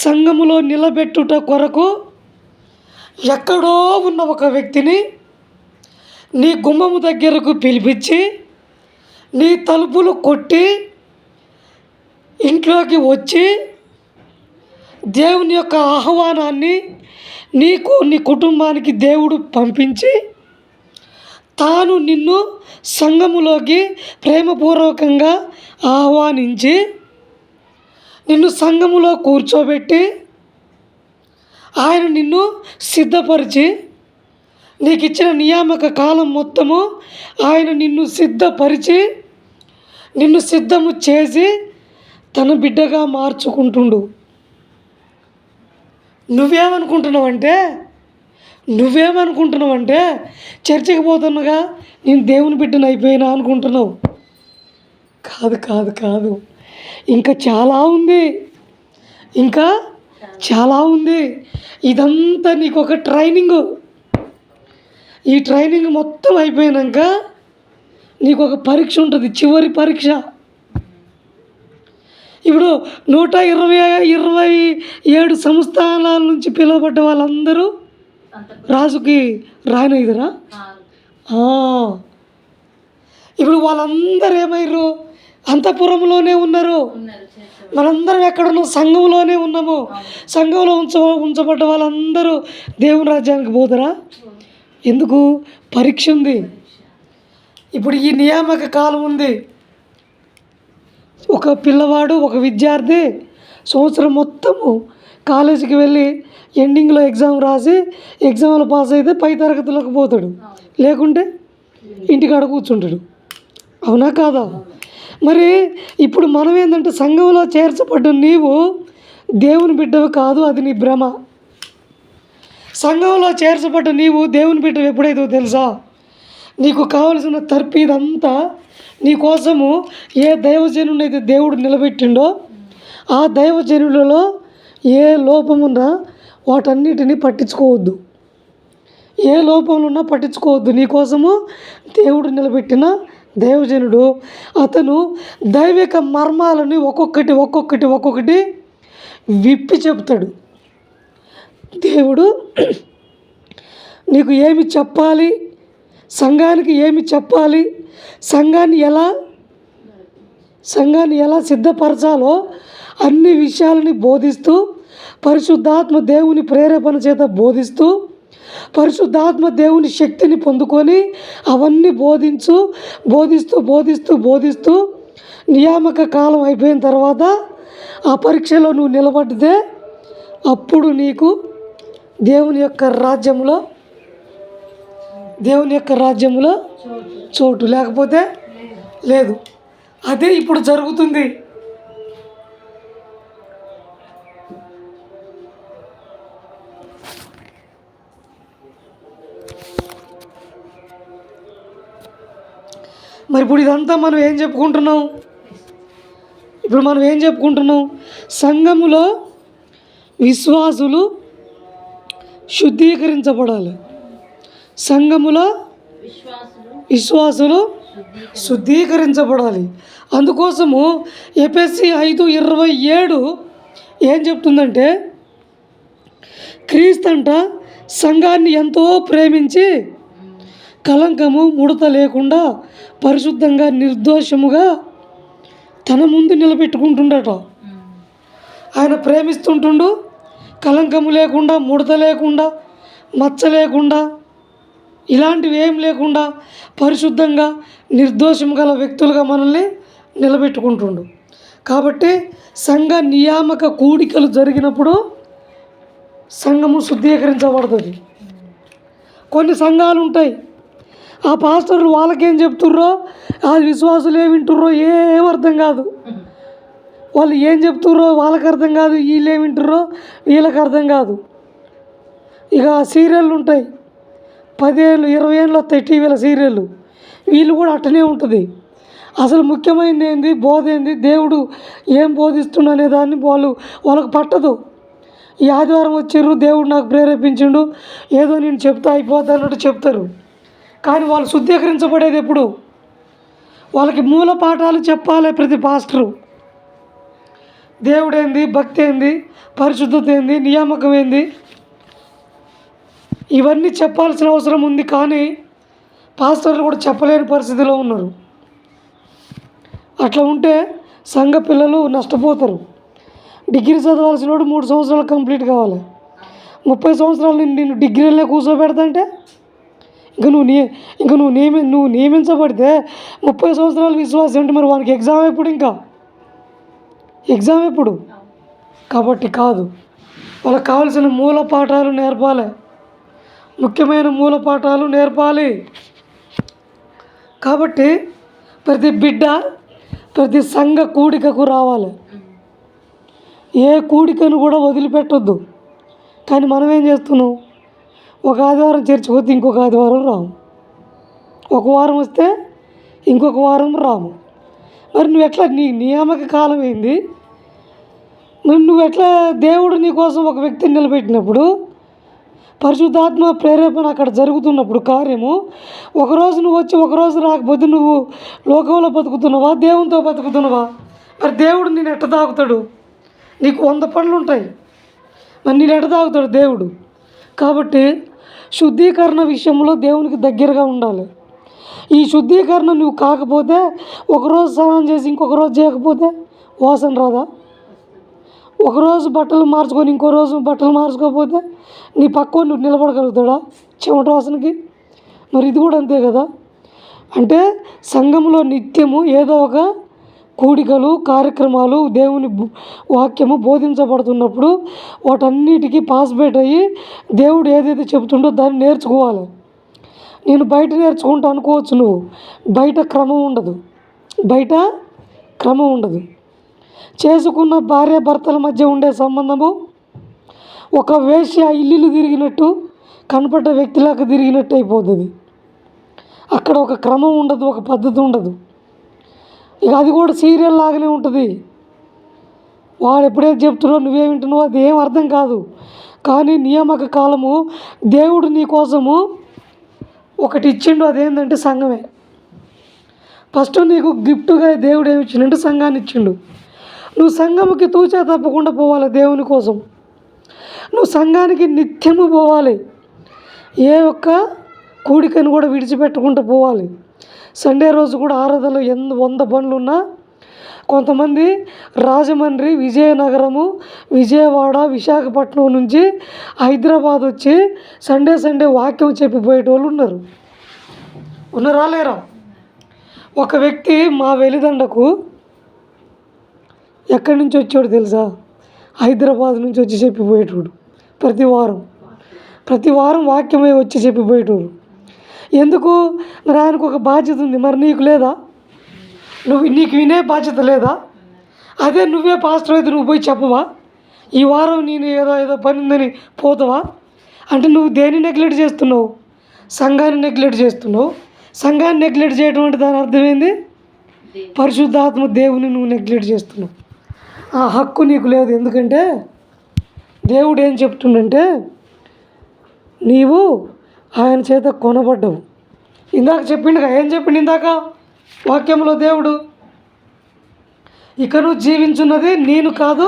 సంఘములో నిలబెట్టుట కొరకు ఎక్కడో ఉన్న ఒక వ్యక్తిని నీ గుమ్మము దగ్గరకు పిలిపించి నీ తలుపులు కొట్టి ఇంట్లోకి వచ్చి దేవుని యొక్క ఆహ్వానాన్ని నీకు నీ కుటుంబానికి దేవుడు పంపించి తాను నిన్ను సంఘములోకి ప్రేమపూర్వకంగా ఆహ్వానించి నిన్ను సంఘములో కూర్చోబెట్టి ఆయన నిన్ను సిద్ధపరిచి నీకు ఇచ్చిన నియామక కాలం మొత్తము ఆయన నిన్ను సిద్ధపరిచి నిన్ను సిద్ధము చేసి తన బిడ్డగా మార్చుకుంటుండు. నువ్వేమనుకుంటున్నావంటే చర్చికి పోతున్నగా నేను దేవుని బిడ్డను అయిపోయినా అనుకుంటున్నావు. కాదు కాదు కాదు, ఇంకా చాలా ఉంది. ఇదంతా నీకు ఒక ట్రైనింగు. ఈ ట్రైనింగ్ మొత్తం అయిపోయాక నీకు ఒక పరీక్ష ఉంటుంది, చివరి పరీక్ష. ఇప్పుడు 127 సంస్థానాల నుంచి పిలువబడ్డ వాళ్ళందరూ రాజుకి రాయనైదురా. ఇప్పుడు వాళ్ళందరూ ఏమయ్యారు? అంతఃపురంలోనే ఉన్నారు. మనందరం ఎక్కడున్నాం? సంఘంలోనే ఉన్నాము. సంఘంలో ఉంచబడ్డ వాళ్ళందరూ దేవుని రాజ్యానికి పోతారా? ఎందుకు? పరీక్ష ఉంది. ఇప్పుడు ఈ నియామక కాలం ఉంది. ఒక పిల్లవాడు, ఒక విద్యార్థి సంవత్సరం మొత్తము కాలేజీకి వెళ్ళి ఎండింగ్లో ఎగ్జామ్ రాసి ఎగ్జామ్లో పాస్ అయితే పై తరగతిలోకి పోతాడు, లేకుంటే ఇంటికాడ కూర్చుంటాడు. అవునా కాదా? మరి ఇప్పుడు మనం ఏంటంటే సంఘంలో చేర్చబడ్డ నీవు దేవుని బిడ్డవి కాదు, అది నీ భ్రమ. సంఘంలో చేర్చబడ్డ నీవు దేవుని బిడ్డవి ఎప్పుడైతే తెలుసా? నీకు కావలసిన తర్పీదంతా నీ కోసము ఏ దైవజనుని అయితే దేవుడు నిలబెట్టిండో ఆ దైవజనులలో ఏ లోపమున్నా వాటన్నిటిని పట్టించుకోవద్దు. ఏ లోపంలో పట్టించుకోవద్దు. నీకోసము దేవుడు నిలబెట్టిన దైవజనుడు అతను దైవిక మర్మాలని ఒక్కొక్కటి విప్పి చెప్తాడు. దేవుడు నీకు ఏమి చెప్పాలి, సంఘానికి ఏమి చెప్పాలి, సంఘాన్ని ఎలా సిద్ధపరచాలో అన్ని విషయాలని బోధిస్తూ పరిశుద్ధాత్మ దేవుని ప్రేరేపణ చేత బోధిస్తూ పరిశుద్ధాత్మ దేవుని శక్తిని పొందుకొని అవన్నీ బోధిస్తూ నియామక కాలం అయిపోయిన తర్వాత ఆ పరీక్షలో నువ్వు నిలబడితే అప్పుడు నీకు దేవుని యొక్క రాజ్యంలో చోటు, లేకపోతే లేదు. అదే ఇప్పుడు జరుగుతుంది. మరి ఇప్పుడు ఇదంతా మనం ఏం చెప్పుకుంటున్నాం? సంఘములో విశ్వాసులు శుద్ధీకరించబడాలి. సంఘములో విశ్వాసులు శుద్ధీకరించబడాలి. అందుకోసము ఎఫెసీ 5:27 ఏం చెప్తుందంటే, క్రీస్తంట సంఘాన్ని ఎంతో ప్రేమించి కలంకము ముడత లేకుండా పరిశుద్ధంగా నిర్దోషముగా తన ముందు నిలబెట్టుకుంటుండట. ఆయన ప్రేమిస్తుంటుండు, కలంకము లేకుండా, ముడత లేకుండా, మచ్చ లేకుండా, ఇలాంటివి ఏం లేకుండా పరిశుద్ధంగా నిర్దోషం గల వ్యక్తులుగా మనల్ని నిలబెట్టుకుంటుండు. కాబట్టి సంఘ నియామక కూడికలు జరిగినప్పుడు సంఘము శుద్ధీకరించబడుతుంది. కొన్ని సంఘాలు ఉంటాయి, ఆ పాస్టర్లు వాళ్ళకేం చెప్తుర్రో ఆ విశ్వాసులు ఏమి వింటుర్రో ఏం అర్థం కాదు. వాళ్ళు ఏం చెప్తుర్రో వాళ్ళకి అర్థం కాదు, వీళ్ళు ఏమి వింటుర్రో వీళ్ళకి అర్థం కాదు. ఇక సీరియళ్ళు ఉంటాయి, 10 ఏళ్ళు 20 ఏళ్ళు వస్తాయి టీవీలో సీరియళ్ళు. వీళ్ళు కూడా అట్టనే ఉంటుంది. అసలు ముఖ్యమైనది ఏంది, బోధ ఏంది, దేవుడు ఏం బోధిస్తున్నా అనే దాన్ని వాళ్ళకు పట్టదు. ఈ ఆదివారం వచ్చారు, దేవుడు నాకు ప్రేరేపించిండు, ఏదో నేను చెప్తా అయిపోతా అన్నట్టు చెప్తారు. కానీ వాళ్ళు శుద్ధీకరించబడేది ఎప్పుడు? వాళ్ళకి మూల పాఠాలు చెప్పాలి ప్రతి పాస్టరు. దేవుడేంది, భక్తి ఏంది, పరిశుద్ధత ఏంది, నియామకం ఏంది, ఇవన్నీ చెప్పాల్సిన అవసరం ఉంది. కానీ పాస్టర్లు కూడా చెప్పలేని పరిస్థితిలో ఉన్నారు. అట్లా ఉంటే సంఘ పిల్లలు నష్టపోతారు. డిగ్రీ చదవాల్సిన వాడు 3 సంవత్సరాలు కంప్లీట్ కావాలి. 30 సంవత్సరాలు నిన్ను డిగ్రీలనే కూర్చోబెడతాంటే నువ్వు నియమించబడితే 30 సంవత్సరాలు విశ్వాసం అంటే మరి వానికి ఎగ్జామ్ ఎప్పుడు? కాబట్టి కాదు, వాళ్ళకి కావాల్సిన మూల పాఠాలు నేర్పాలి, ముఖ్యమైన మూల పాఠాలు నేర్పాలి. కాబట్టి ప్రతి బిడ్డ ప్రతి సంఘ కూడికకు రావాలి. ఏ కూడికను కూడా వదిలిపెట్టొద్దు. కానీ మనం ఏం చేస్తున్నాం? ఒక ఆదివారం చర్చికి పోతే ఇంకొక ఆదివారం రాము, ఒక వారం వస్తే ఇంకొక వారం రాము. మరి నువ్వు ఎట్లా? నీ నియామక కాలం ఏంది? మరి నువ్వు ఎట్లా? దేవుడు నీ కోసం ఒక వ్యక్తిని నిలబెట్టినప్పుడు, పరిశుద్ధాత్మ ప్రేరేపణ అక్కడ జరుగుతున్నప్పుడు కార్యము, ఒకరోజు నువ్వు వచ్చి ఒకరోజు రాకపోతే నువ్వు లోకంలో బతుకుతున్నావా, దేవునితో బతుకుతున్నావా? మరి దేవుడు నేను ఎట్ట తాగుతాడు? నీకు 100 పనులు ఉంటాయి, మరి నేను ఎట్ట తాగుతాడు దేవుడు? కాబట్టి శుద్ధీకరణ విషయంలో దేవునికి దగ్గరగా ఉండాలి. ఈ శుద్ధీకరణ నువ్వు కాకపోతే, ఒకరోజు స్నానం చేసి ఇంకొక రోజు చేయకపోతే వాసన రాదా? ఒకరోజు బట్టలు మార్చుకొని ఇంకో రోజు బట్టలు మార్చుకోకపోతే నీ పక్కన నువ్వు నిలబడగలుగుతాడా చెమట వాసనకి? మరి ఇది కూడా అంతే కదా. అంటే సంఘంలో నిత్యము ఏదో ఒక కూడికలు, కార్యక్రమాలు, దేవుని వాక్యము బోధించబడుతున్నప్పుడు వాటన్నిటికీ పాస్బేట్ అయ్యి దేవుడు ఏదైతే చెబుతుండో దాన్ని నేర్చుకోవాలి. నేను బయట నేర్చుకుంటా అనుకోవచ్చు, నువ్వు బయట క్రమం ఉండదు. చేసుకున్న భార్య భర్తల మధ్య ఉండే సంబంధము ఒక వేశ్య ఇల్లు తిరిగినట్టు, కనపడ్డ వ్యక్తిలాగా తిరిగినట్టు అయిపోతుంది. అక్కడ ఒక క్రమం ఉండదు, ఒక పద్ధతి ఉండదు. ఇక అది కూడా సీరియల్ లాగానే ఉంటుంది. వాడు ఎప్పుడైతే చెప్తున్నావు నువ్వే వింటున్నావు, అది ఏం అర్థం కాదు. కానీ నియామక కాలము దేవుడు నీ కోసము ఒకటి ఇచ్చిండు, అదేంటంటే సంఘమే. ఫస్ట్ నీకు గిఫ్ట్గా దేవుడు ఏమి ఇచ్చిండంటే సంఘాన్ని ఇచ్చిండు. నువ్వు సంఘముకి తూచా తప్పకుండా పోవాలి దేవుని కోసం. నువ్వు సంఘానికి నిత్యము పోవాలి. ఏ ఒక్క కూడికను కూడా విడిచిపెట్టకుండా పోవాలి. సండే రోజు కూడా ఆరాధనలో 100 బండ్లు ఉన్నా, కొంతమంది రాజమండ్రి, విజయనగరము, విజయవాడ, విశాఖపట్నం నుంచి హైదరాబాద్ వచ్చి సండే వాక్యం చెప్పిపోయేటోళ్ళు ఉన్నారా లేరా? ఒక వ్యక్తి మా వెలిదండకు ఎక్కడి నుంచి వచ్చాడు తెలుసా? హైదరాబాద్ నుంచి వచ్చి చెప్పిపోయేటోడు. ప్రతి వారం వాక్యమై వచ్చి చెప్పిపోయేటోడు. ఎందుకు? మరి ఆయనకు ఒక బాధ్యత ఉంది, మరి నీకు లేదా? నీకు వినే బాధ్యత లేదా? అదే నువ్వే పాస్టర్ అయితే నువ్వు పోయి చెప్పవా? ఈ వారం నేను ఏదో పని ఉందని పోతావా? అంటే నువ్వు దేన్ని నెగ్లెక్ట్ చేస్తున్నావు? సంఘాన్ని నెగ్లెక్ట్ చేస్తున్నావు. సంఘాన్ని నెగ్లెక్ట్ చేయడం అంటే దాని అర్థం ఏంది? పరిశుద్ధాత్మ దేవుని నువ్వు నెగ్లెక్ట్ చేస్తున్నావు. ఆ హక్కు నీకు లేదు. ఎందుకంటే దేవుడు ఏం చెప్తుండంటే, నీవు ఆయన చేత కొనబడ్డవు. ఇందాక చెప్పిండుగా, ఏం చెప్పిండు ఇందాక వాక్యంలో దేవుడు? ఇక నువ్వు జీవించున్నది నేను కాదు.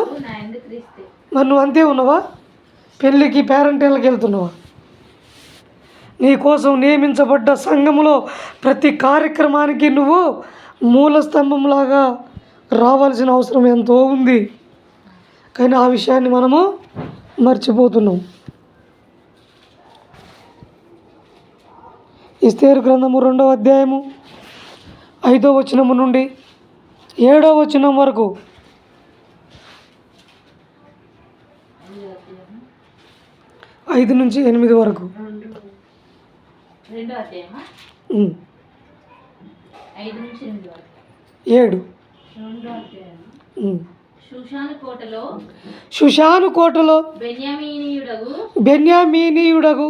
మరి నువ్వు అంతే ఉన్నావా? పెళ్ళికి పేరెంటేళ్ళకి వెళ్తున్నావా? నీ కోసం నియమించబడ్డ సంఘములో ప్రతి కార్యక్రమానికి నువ్వు మూల స్తంభంలాగా రావాల్సిన అవసరం ఎంతో ఉంది. కానీ ఆ విషయాన్ని మనము మర్చిపోతున్నాం. ఎస్తేరు గ్రంథము 2వ అధ్యాయము 5వ వచనము నుండి 7వ వచనం వరకు. 5 నుంచి 8 వరకు. 7. షుషాను కోటలో బెన్యామీనీయుడగు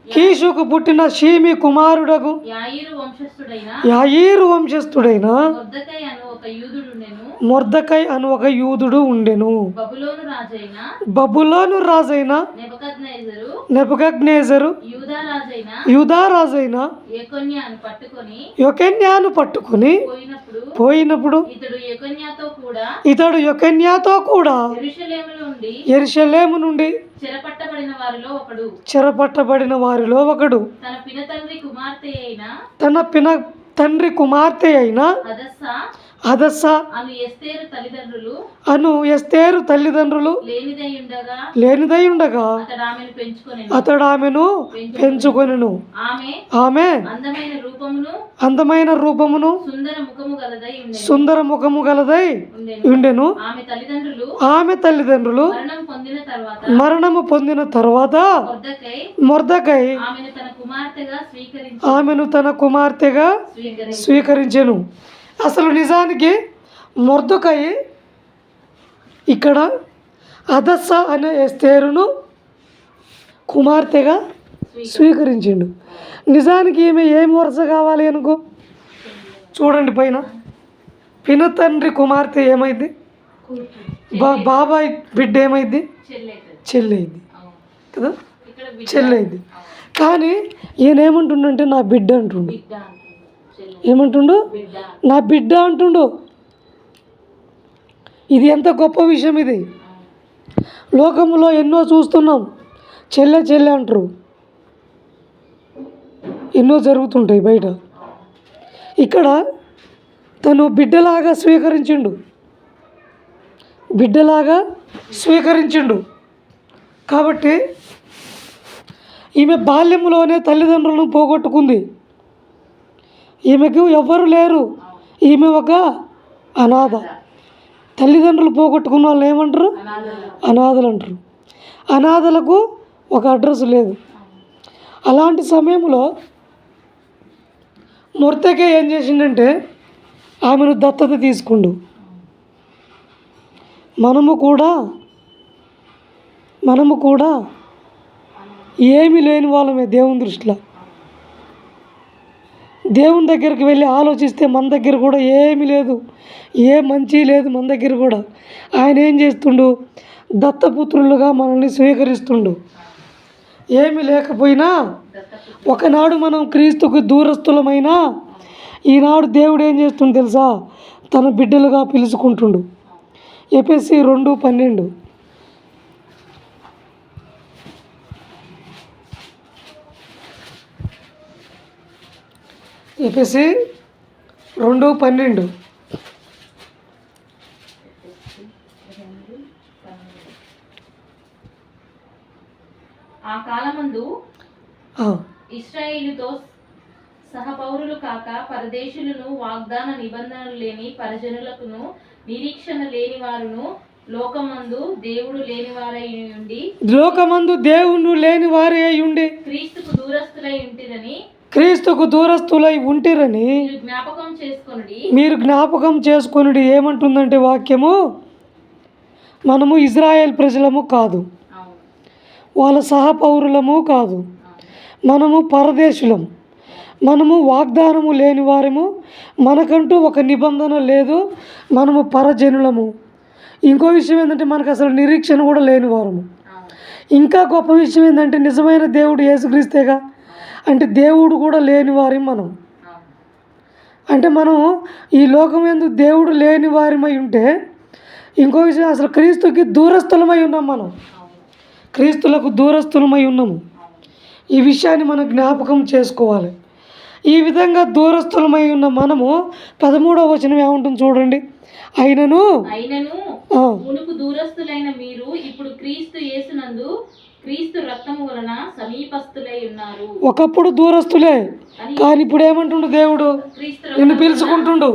కీషుకు పుట్టిన షీమి కుమారుడగు యాయీరు వంశస్థుడైన మొర్దకై అను ఒక యూదుడు ఉండెను. బబులోను రాజైన నెబుకద్నెజరు యూదా రాజైన యెకొన్యాను పట్టుకొని పోయినప్పుడు ఇతడు యెకొన్యాతో కూడా యెరూషలేము నుండి చెరపట్టబడిన వారిలో ఒకడు. తన పిన తండ్రి కుమార్తె అయిన హదస్సా అను ఎస్తేరు తల్లిదండ్రులు లేనిదై ఉండగా అతడు ఆమెను పెంచుకొనెను. ఆమె అందమైన రూపమును సుందర ముఖము గలదై ఉండెను. ఆమె తల్లిదండ్రులు మరణము పొందిన తర్వాత మొర్దకై ఆమెను తన కుమార్తెగా స్వీకరించెను. అసలు నిజానికి మొర్దకై ఇక్కడ హదస్సా అనే ఎస్తేరును కుమార్తెగా స్వీకరించిండు. నిజానికి ఈమె ఏం వరుస కావాలి అనుకో, చూడండి పైన పినతండ్రి కుమార్తె ఏమైంది, బాబాయ్ బిడ్డ ఏమైంది, చెల్లైంది కదా, చెల్లైంది. కానీ ఈయన ఏమంటుండంటే నా బిడ్డ అంటుండు. ఏమంటుండు, నా బిడ్డ అంటుండు. ఇది ఎంత గొప్ప విషయం ఇది. లోకంలో ఎన్నో చూస్తున్నాం, చెల్లె చెల్లె అంటారు, ఎన్నో జరుగుతుంటాయి బయట. ఇక్కడ తను బిడ్డలాగా స్వీకరించిండు. కాబట్టి ఈమె బాల్యంలోనే తల్లిదండ్రులను పోగొట్టుకుంది. ఈమెకు ఎవ్వరు లేరు, ఈమె ఒక అనాథ. తల్లిదండ్రులు పోగొట్టుకున్న వాళ్ళు ఏమంటారు, అనాథలు అంటారు. అనాథలకు ఒక అడ్రస్ లేదు. అలాంటి సమయంలో మొర్దెకై ఏం చేసిండంటే ఆమెను దత్తత తీసుకుండు. మనము కూడా ఏమీ లేని వాళ్ళమే దేవుని దృష్టిలో. దేవుని దగ్గరికి వెళ్ళి ఆలోచిస్తే మన దగ్గర కూడా ఏమీ లేదు, ఏ మంచి లేదు మన దగ్గర కూడా. ఆయన ఏం చేస్తుండు, దత్తపుత్రులుగా మనల్ని స్వీకరిస్తుండు. ఏమీ లేకపోయినా ఒకనాడు మనం క్రీస్తుకు దూరస్తులమైనా ఈనాడు దేవుడు ఏం చేస్తుండు తెలుసా, తన బిడ్డలుగా పిలుచుకుంటుండు. ఎఫెసీ 2:12. ఎఫెసీ 2:12. ఆ కాలమందు ఇశ్రాయేలుతో సహపౌరులు కాక పరదేశులను, వాగ్దాన నిబంధనలు లేని పరజనులకును, నిరీక్షణ లేని వారును, లోకమందు దేవుడు లేని వారై ఉండి క్రీస్తుకు దూరస్తులై ఉంటిరని మీరు జ్ఞాపకం చేసుకొనుడి. ఏమంటుందంటే వాక్యము, మనము ఇజ్రాయేల్ ప్రజలము కాదు, వాళ్ళ సహపౌరులము కాదు, మనము పరదేశులం, మనము వాగ్దానము లేని వారము, మనకంటూ ఒక నిబంధన లేదు, మనము పరజనులము. ఇంకో విషయం ఏంటంటే మనకు అసలు నిరీక్షణ కూడా లేని వారము. ఇంకా గొప్ప విషయం ఏంటంటే నిజమైన దేవుడు యేసుక్రీస్తేగా. అంటే దేవుడు కూడా లేని వారి మనం. అంటే మనం ఈ లోకం యందు దేవుడు లేని వారిమై ఉంటే, ఇంకో విషయం అసలు క్రీస్తుకి దూరస్థులమై ఉన్నాం. మనం క్రీస్తులకు దూరస్థులమై ఉన్నాము. ఈ విషయాన్ని మనం జ్ఞాపకం చేసుకోవాలి. ఈ విధంగా దూరస్థులమై ఉన్న మనము 13వ వచనం ఏముంటుంది చూడండి. అయినను మునుపు దూరస్థులైన మీరు ఇప్పుడు క్రీస్తు యేసునందు క్రీస్తు రక్తము వలన సమీపస్థులై ఉన్నారు. ఒకప్పుడు దూరస్థులే, కానీ ఇప్పుడు ఏమంటుండు దేవుడు, నిన్ను పిలుచుకుంటుండు.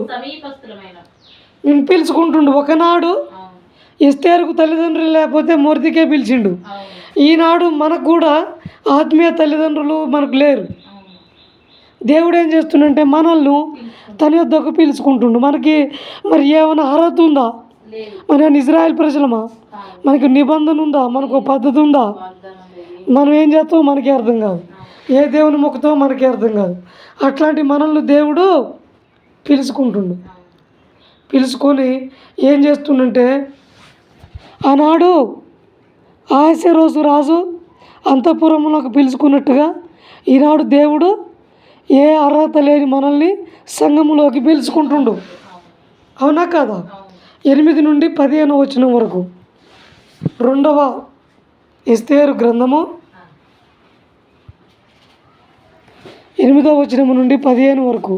ఒకనాడు ఎస్తేరుకు తల్లిదండ్రులు లేకపోతే మొర్దెకై పిలిచిండు. ఈనాడు మనకు కూడా ఆత్మీయ తల్లిదండ్రులు మనకు లేరు. దేవుడు ఏం చేస్తుండంటే మనల్ని తన యొద్దకు పిలుచుకుంటుండు. మనకి మరి ఏమైనా అర్హత ఉందా? మన ఇజ్రాయెల్ ప్రజలమా? మనకు నిబంధన ఉందా? మనకు పద్ధతి ఉందా? మనం ఏం చేస్తామో మనకే అర్థం కాదు, ఏ దేవుని మొక్కుతామో మనకే అర్థం కాదు. అట్లాంటి మనల్ని దేవుడు పిలుచుకుంటుండు. పిలుచుకొని ఏం చేస్తుండంటే, ఆనాడు ఆహస్వేరోషు రాజు అంతఃపురంలోకి పిలుచుకున్నట్టుగా ఈనాడు దేవుడు ఏ అర్హత లేని మనల్ని సంఘములోకి పిలుచుకుంటుండు. అవునా కాదా? 8 నుండి 15 వచనం వరకు, 2వ ఎస్తేరు గ్రంథము 8వ వచనం నుండి 15 వరకు.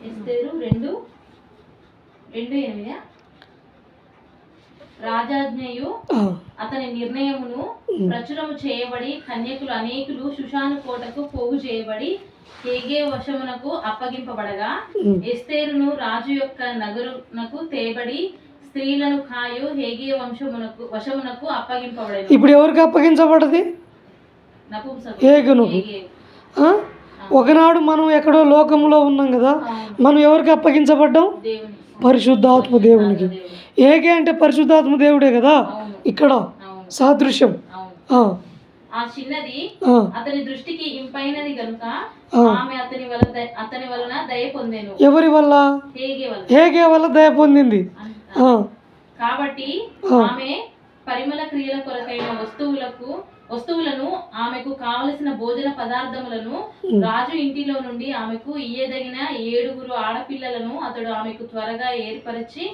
ఎస్తేరు 2:8. రాజాజ్ఞయు అతని నిర్ణయమును ప్రచురము చేయబడి కన్యకులు అనేకులు షుషాను కోటకు పోగు చేయబడి హేగే వశమునకు అప్పగింపబడగా, ఎస్తేరును రాజు యొక్క నగరునకు తేబడి స్త్రీలను కాయు హేగే వశమునకు అప్పగింపబడేది. ఇప్పుడు ఎవరికి అప్పగించబడది? హేగునుకు. ఒకనాడు మనం ఎక్కడో లోకంలో ఉన్నాం కదా, మనం ఎవరికి అప్పగించబడ్డాం? పరిశుద్ధాత్మ దేవునికి. ఏగే అంటే పరిశుద్ధాత్మ దేవుడే కదా ఇక్కడ సాదృశ్యం. ఆ చిన్నది అతని దృష్టికి ఇంపైనది గనుక ఆమె అతని వలన దయ పొందెను. ఎవరి వల్ల? హేగే వల్ల దయ పొందింది. కాబట్టి ఆమె పరిమళ క్రియల కొరకైన వస్తువులను ఆమెకు కావలసిన భోజన పదార్థములను రాజు ఇంటిలో నుండి ఆమెకు ఇయ్యదగిన 7 ఆడపిల్లలను అతడు ఆమెకు త్వరగా ఏర్పరిచి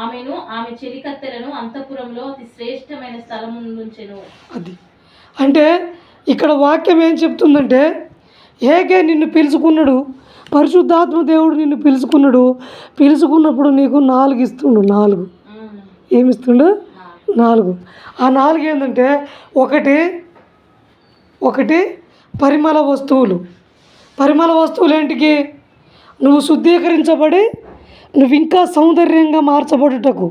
ఆమెను ఆమె చెలికత్తెలను అంతఃపురంలో అతి శ్రేష్టమైన స్థలము నుంచెను. అది అంటే ఇక్కడ వాక్యం ఏం చెప్తుందంటే, ఏకే నిన్ను పిలుచుకున్నాడు, పరిశుద్ధాత్మ దేవుడు నిన్ను పిలుచుకున్నప్పుడు నీకు 4 ఇస్తుండు. 4 ఏమిస్తుండు? 4. ఆ 4 ఏంటంటే, ఒకటి పరిమళ వస్తువులు. పరిమళ వస్తువులు ఏంటికి? నువ్వు శుద్ధీకరించబడి నువ్వు ఇంకా సౌందర్యంగా మార్చబడుటకు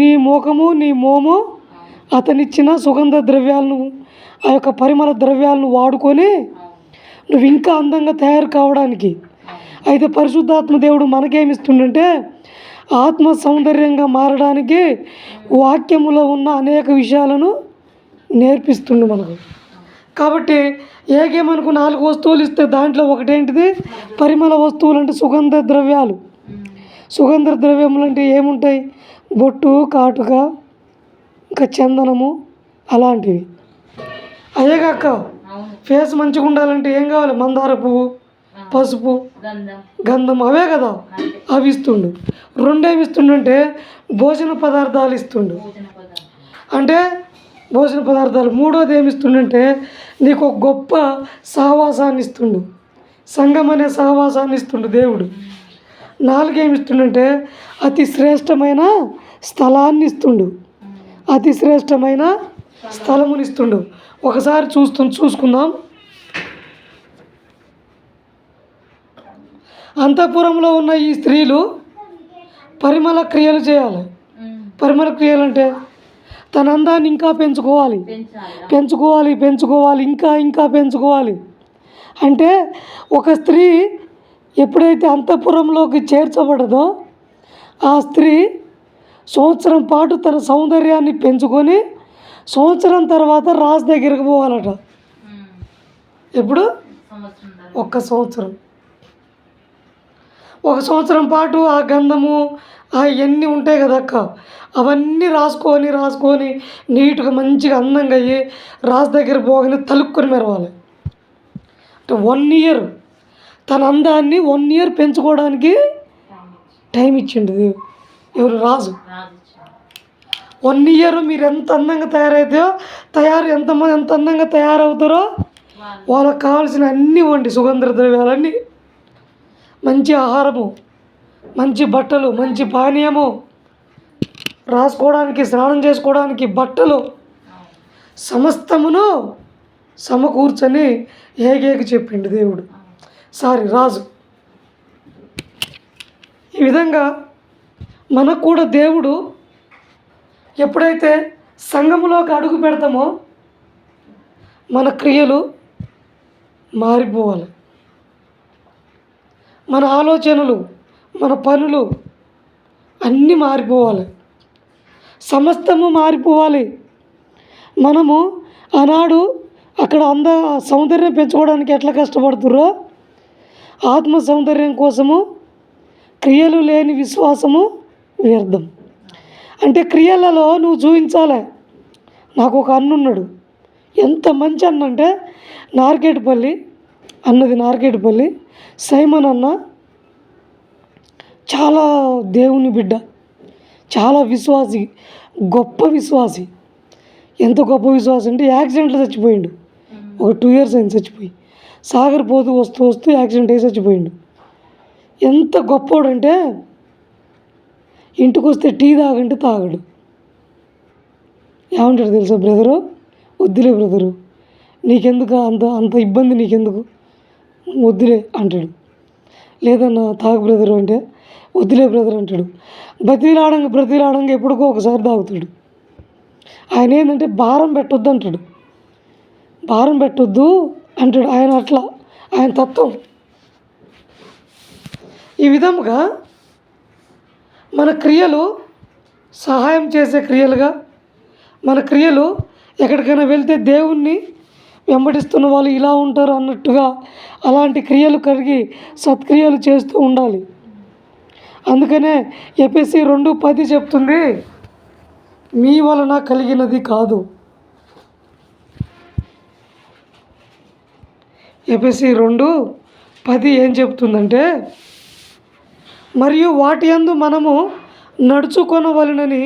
నీ ముఖము నీ మోము అతనిచ్చిన సుగంధ ద్రవ్యాలను, ఆ యొక్క పరిమళ ద్రవ్యాలను వాడుకొని నువ్వు ఇంకా అందంగా తయారు కావడానికి. అయితే పరిశుద్ధాత్మ దేవుడు మనకేమిస్తుండంటే, ఆత్మ సౌందర్యంగా మారడానికి వాక్యములో ఉన్న అనేక విషయాలను నేర్పిస్తుండు మనకు. కాబట్టి ఏకే మనకు 4 వస్తువులు ఇస్తే దాంట్లో ఒకటేంటిది? పరిమళ వస్తువులు అంటే సుగంధ ద్రవ్యాలు. సుగంధ ద్రవ్యములు అంటే ఏముంటాయి? బొట్టు, కాటుక, ఇంకా చందనము, అలాంటివి. అయ్యేగాక ఫేస్ మంచిగా ఉండాలంటే ఏం కావాలి? మందార పువ్వు, పసుపు, గంధం, అవే కదా. అవి ఇస్తుండు. 2 ఏమి ఇస్తుండంటే భోజన పదార్థాలు ఇస్తుండు. అంటే భోజన పదార్థాలు. 3వది ఏమి ఇస్తుండంటే నీకు ఒక గొప్ప సహవాసాన్ని ఇస్తుండు. సంఘం అనే సహవాసాన్ని ఇస్తుండు దేవుడు. 4 ఏమి ఇస్తుండంటే అతి శ్రేష్టమైన స్థలాన్ని ఇస్తుండు. అతి శ్రేష్టమైన స్థలమునిస్తుండు. ఒకసారి చూసుకుందాం. అంతఃపురంలో ఉన్న ఈ స్త్రీలు పరిమళ క్రియలు చేయాలి. పరిమళ క్రియలు అంటే తన అందాన్ని ఇంకా పెంచుకోవాలి, ఇంకా పెంచుకోవాలి. అంటే ఒక స్త్రీ ఎప్పుడైతే అంతఃపురంలోకి చేర్చబడదో, ఆ స్త్రీ సంవత్సరం పాటు తన సౌందర్యాన్ని పెంచుకొని సంవత్సరం తర్వాత రాజు దగ్గరికి పోవాలట. ఎప్పుడు? ఒక సంవత్సరం పాటు ఆ గంధము అవన్నీ ఉంటాయి కదా అక్క, అవన్నీ రాసుకొని నీట్గా మంచిగా అందంగా అయ్యి రాజు దగ్గర పోగానే తలుక్కొని మెరవాలి. అంటే 1 ఇయర్ తన అందాన్ని 1 ఇయర్ పెంచుకోవడానికి టైం ఇచ్చిండు ఎవరు? రాజు. 1 ఇయర్ మీరు ఎంత అందంగా తయారైతాయో ఎంత అందంగా తయారవుతారో వాళ్ళకి కావాల్సిన అన్నీ వండి, సుగంధ ద్రవ్యాలన్నీ, మంచి ఆహారము, మంచి బట్టలు, మంచి పానీయము, రాసుకోవడానికి, స్నానం చేసుకోవడానికి బట్టలు, సమస్తమును సమకూర్చని ఏగేకి చెప్పిండు దేవుడు. రాజు. ఈ విధంగా మనకు కూడా దేవుడు ఎప్పుడైతే సంఘములోకి అడుగు పెడతామో మన క్రియలు మారిపోవాలి. మన ఆలోచనలు, మన పనులు అన్నీ మారిపోవాలి. సమస్తము మారిపోవాలి. మనము ఆనాడు అక్కడ సౌందర్యం పెంచుకోవడానికి ఎట్లా కష్టపడుతుర్రో, ఆత్మ సౌందర్యం కోసము క్రియలు లేని విశ్వాసము వ్యర్థం. అంటే క్రియలలో నువ్వు చూపించాలి. నాకు ఒక అన్న ఉన్నాడు, ఎంత మంచి అన్న అంటే నార్కేట్పల్లి సైమన్ అన్న, చాలా దేవుని బిడ్డ, చాలా విశ్వాసి, గొప్ప విశ్వాసి. ఎంత గొప్ప విశ్వాసి అంటే యాక్సిడెంట్లో చచ్చిపోయిండు. ఒక 2 years అయింది చచ్చిపోయి. సాగర్ పోతూ వస్తూ యాక్సిడెంట్ అయ్యి చచ్చిపోయిండు. ఎంత గొప్పోడంటే ఇంటికి వస్తే టీ తాగంటే తాగడు. ఏమంటాడు తెలుసా, బ్రదరు వద్దులే బ్రదరు, నీకెందుకు అంత ఇబ్బంది, నీకెందుకు, వద్దులే అంటాడు. లేదన్నా తాగు బ్రదరు అంటే వద్దులే బ్రదర్ అంటాడు. బ్రతిలాడంగా ఎప్పుడుకో ఒకసారి తాగుతాడు. ఆయన ఏంటంటే భారం పెట్టొద్దు అంటాడు, భారం పెట్టొద్దు అంటాడు. ఆయన తత్వం. ఈ విధముగా మన క్రియలు సహాయం చేసే క్రియలుగా, మన క్రియలు ఎక్కడికైనా వెళ్తే దేవుణ్ణి వెంబడిస్తున్న వాళ్ళు ఇలా ఉంటారు అన్నట్టుగా అలాంటి క్రియలు కలిగి సత్క్రియలు చేస్తూ ఉండాలి. అందుకనే ఎఫెసీ 2:10 చెప్తుంది, మీ వలన కలిగినది కాదు. ఎఫెసీ 2:10 ఏం చెప్తుందంటే, మరియు వాటి యందు మనము నడుచుకొనవలెనని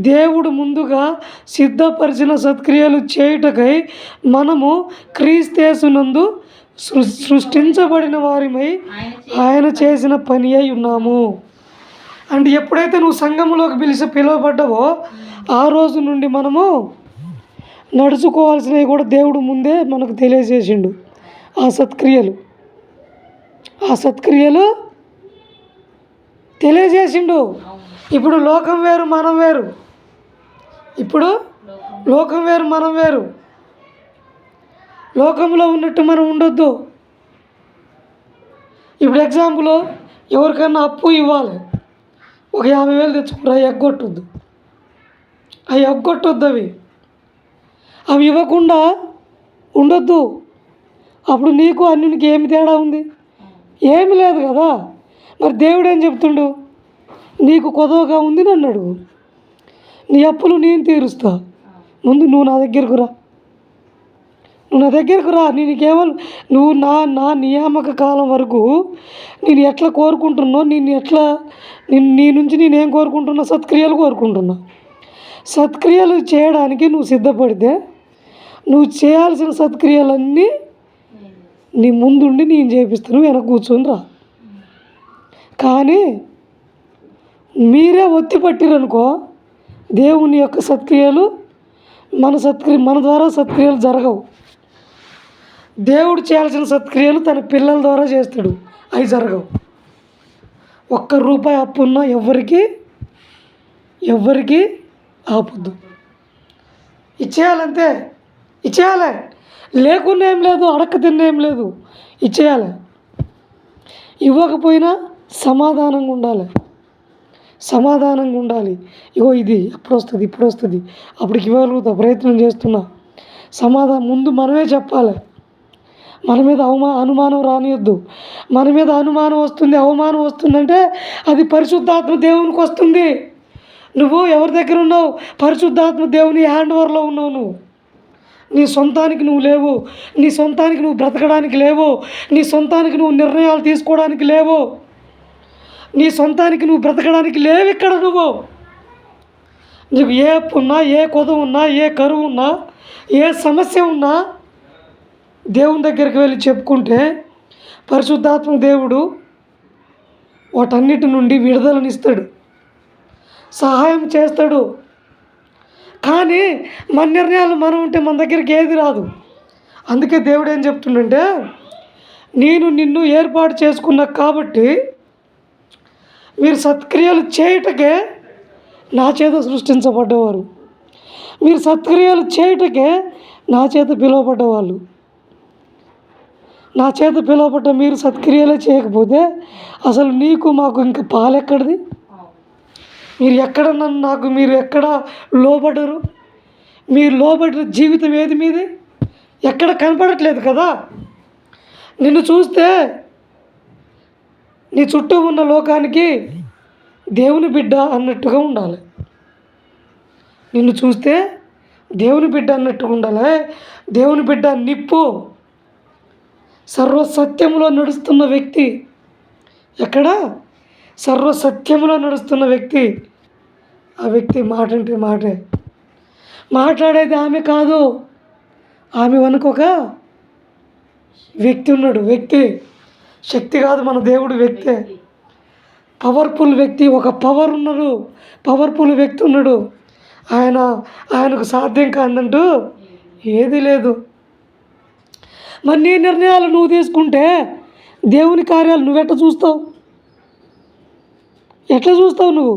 దేవుడు ముందుగా సిద్ధపరిచిన సత్క్రియలు చేయుటకై మనము క్రీస్తేసునందు సృష్టించబడిన వారిమై ఆయన చేసిన పని అయి ఉన్నాము. అంటే ఎప్పుడైతే నువ్వు సంఘంలోకి పిలువబడ్డావో ఆ రోజు నుండి మనము నడుచుకోవాల్సినవి కూడా దేవుడు ముందే మనకు తెలియజేసిండు. ఆ సత్క్రియలు తెలియజేసిండు. ఇప్పుడు లోకం వేరు మనం వేరు. లోకంలో ఉన్నట్టు మనం ఉండొద్దు. ఇప్పుడు ఎగ్జాంపుల్, ఎవరికన్నా అప్పు ఇవ్వాలి, ఒక 50,000 తెచ్చుకురా, ఎగ్గొట్టొద్దు. అవి ఇవ్వకుండా ఉండొద్దు. అప్పుడు నీకు అన్యునికి ఏమి తేడా ఉంది? ఏమి లేదు కదా. మరి దేవుడు ఏం చెప్తుండు, నీకు కొదవగా ఉంది నన్ను అడుగు, నీ అప్పులు నేను తీరుస్తా, ముందు నువ్వు నా దగ్గరకు రా. నువ్వు నా నియామక కాలం వరకు నేను ఎట్లా కోరుకుంటున్నా, నీ నుంచి నేనేం కోరుకుంటున్నా, సత్క్రియలు కోరుకుంటున్నా. సత్క్రియలు చేయడానికి నువ్వు సిద్ధపడితే నువ్వు చేయాల్సిన సత్క్రియలన్నీ నీ ముందుండి నేను చేపిస్తాను, వెనక కూర్చొని రా. కానీ మీరే ఒత్తి పట్టిరనుకో, దేవుని యొక్క సత్క్రియలు మన ద్వారా సత్క్రియలు జరగవు. దేవుడు చేయాల్సిన సత్క్రియలు తన పిల్లల ద్వారా చేస్తాడు, అవి జరగవు. ₹1 అప్పు ఉన్నా ఎవరికి ఆపొద్దు. ఇచ్చేయాలంతే, ఇచ్చేయాలి. లేకున్నా ఏం లేదు, అడక్క తిన్న ఏం లేదు, ఇచ్చేయాలి. ఇవ్వకపోయినా సమాధానంగా ఉండాలి. ఇగో ఇది ఇప్పుడు వస్తుంది, అప్పటికి ఇవ్వగలుగుతా, ప్రయత్నం చేస్తున్నా. ముందు మనమే చెప్పాలి. మన మీద అనుమానం రానియొద్దు. మన మీద అనుమానం వస్తుంది, అవమానం వస్తుందంటే అది పరిశుద్ధాత్మ దేవునికి వస్తుంది. నువ్వు ఎవరి దగ్గర ఉన్నావు? పరిశుద్ధాత్మ దేవుని హ్యాండ్ ఓవర్లో ఉన్నావు. నువ్వు నీ సొంతానికి నువ్వు లేవు, నీ సొంతానికి నువ్వు బ్రతకడానికి లేవు, నీ సొంతానికి నువ్వు నిర్ణయాలు తీసుకోవడానికి లేవు, నీ సొంతానికి నువ్వు బ్రతకడానికి లేవు. ఇక్కడ నీకు ఏ అప్పు ఉన్నా, ఏ కొదవ ఉన్నా, ఏ కరువు ఉన్నా, ఏ సమస్య ఉన్నా దేవుని దగ్గరికి వెళ్ళి చెప్పుకుంటే పరిశుద్ధాత్మ దేవుడు వాటన్నిటి నుండి విడుదలనిస్తాడు, సహాయం చేస్తాడు. కానీ మన నిర్ణయాలు మనం ఉంటే మన దగ్గరికి ఏది రాదు. అందుకే దేవుడు ఏం చెప్తుండంటే, నేను నిన్ను ఏర్పాటు చేసుకున్నా కాబట్టి మీరు సత్క్రియలు చేయుటకే నా చేత సృష్టించబడ్డవారు, మీరు సత్క్రియలు చేయుటకే నా చేత పిలువబడ్డవాళ్ళు. నా చేత పిలువబడ్డ మీరు సత్క్రియలే చేయకపోతే అసలు నీకు మాకు ఇంకా పాలెక్కడిది? మీరు ఎక్కడ నాకు మీరు ఎక్కడ లోబడరు? మీరు లోబడిన జీవితం ఏది మీది? ఎక్కడ కనపడట్లేదు కదా. నిన్ను చూస్తే నీ చుట్టూ ఉన్న లోకానికి దేవుని బిడ్డ అన్నట్టుగా ఉండాలి. నిన్ను చూస్తే దేవుని బిడ్డ అన్నట్టుగా ఉండాలి. దేవుని బిడ్డ నిప్పు, సర్వసత్యంలో నడుస్తున్న వ్యక్తి. ఎక్కడ? సర్వసత్యంలో నడుస్తున్న వ్యక్తి. ఆ వ్యక్తి మాట అంటే మాటే. మాట్లాడేది ఆమె కాదు, ఆమె వెనుక ఒక వ్యక్తి ఉన్నాడు. వ్యక్తి, శక్తి కాదు, మన దేవుడు వ్యక్తే. పవర్ఫుల్ వ్యక్తి, ఒక పవర్ఫుల్ వ్యక్తి ఉన్నాడు. ఆయనకు సాధ్యం కాదంటూ ఏది లేదు. మరి నీ నిర్ణయాలు నువ్వు తీసుకుంటే దేవుని కార్యాలు నువ్వెట్లా చూస్తావు? ఎట్లా చూస్తావు నువ్వు?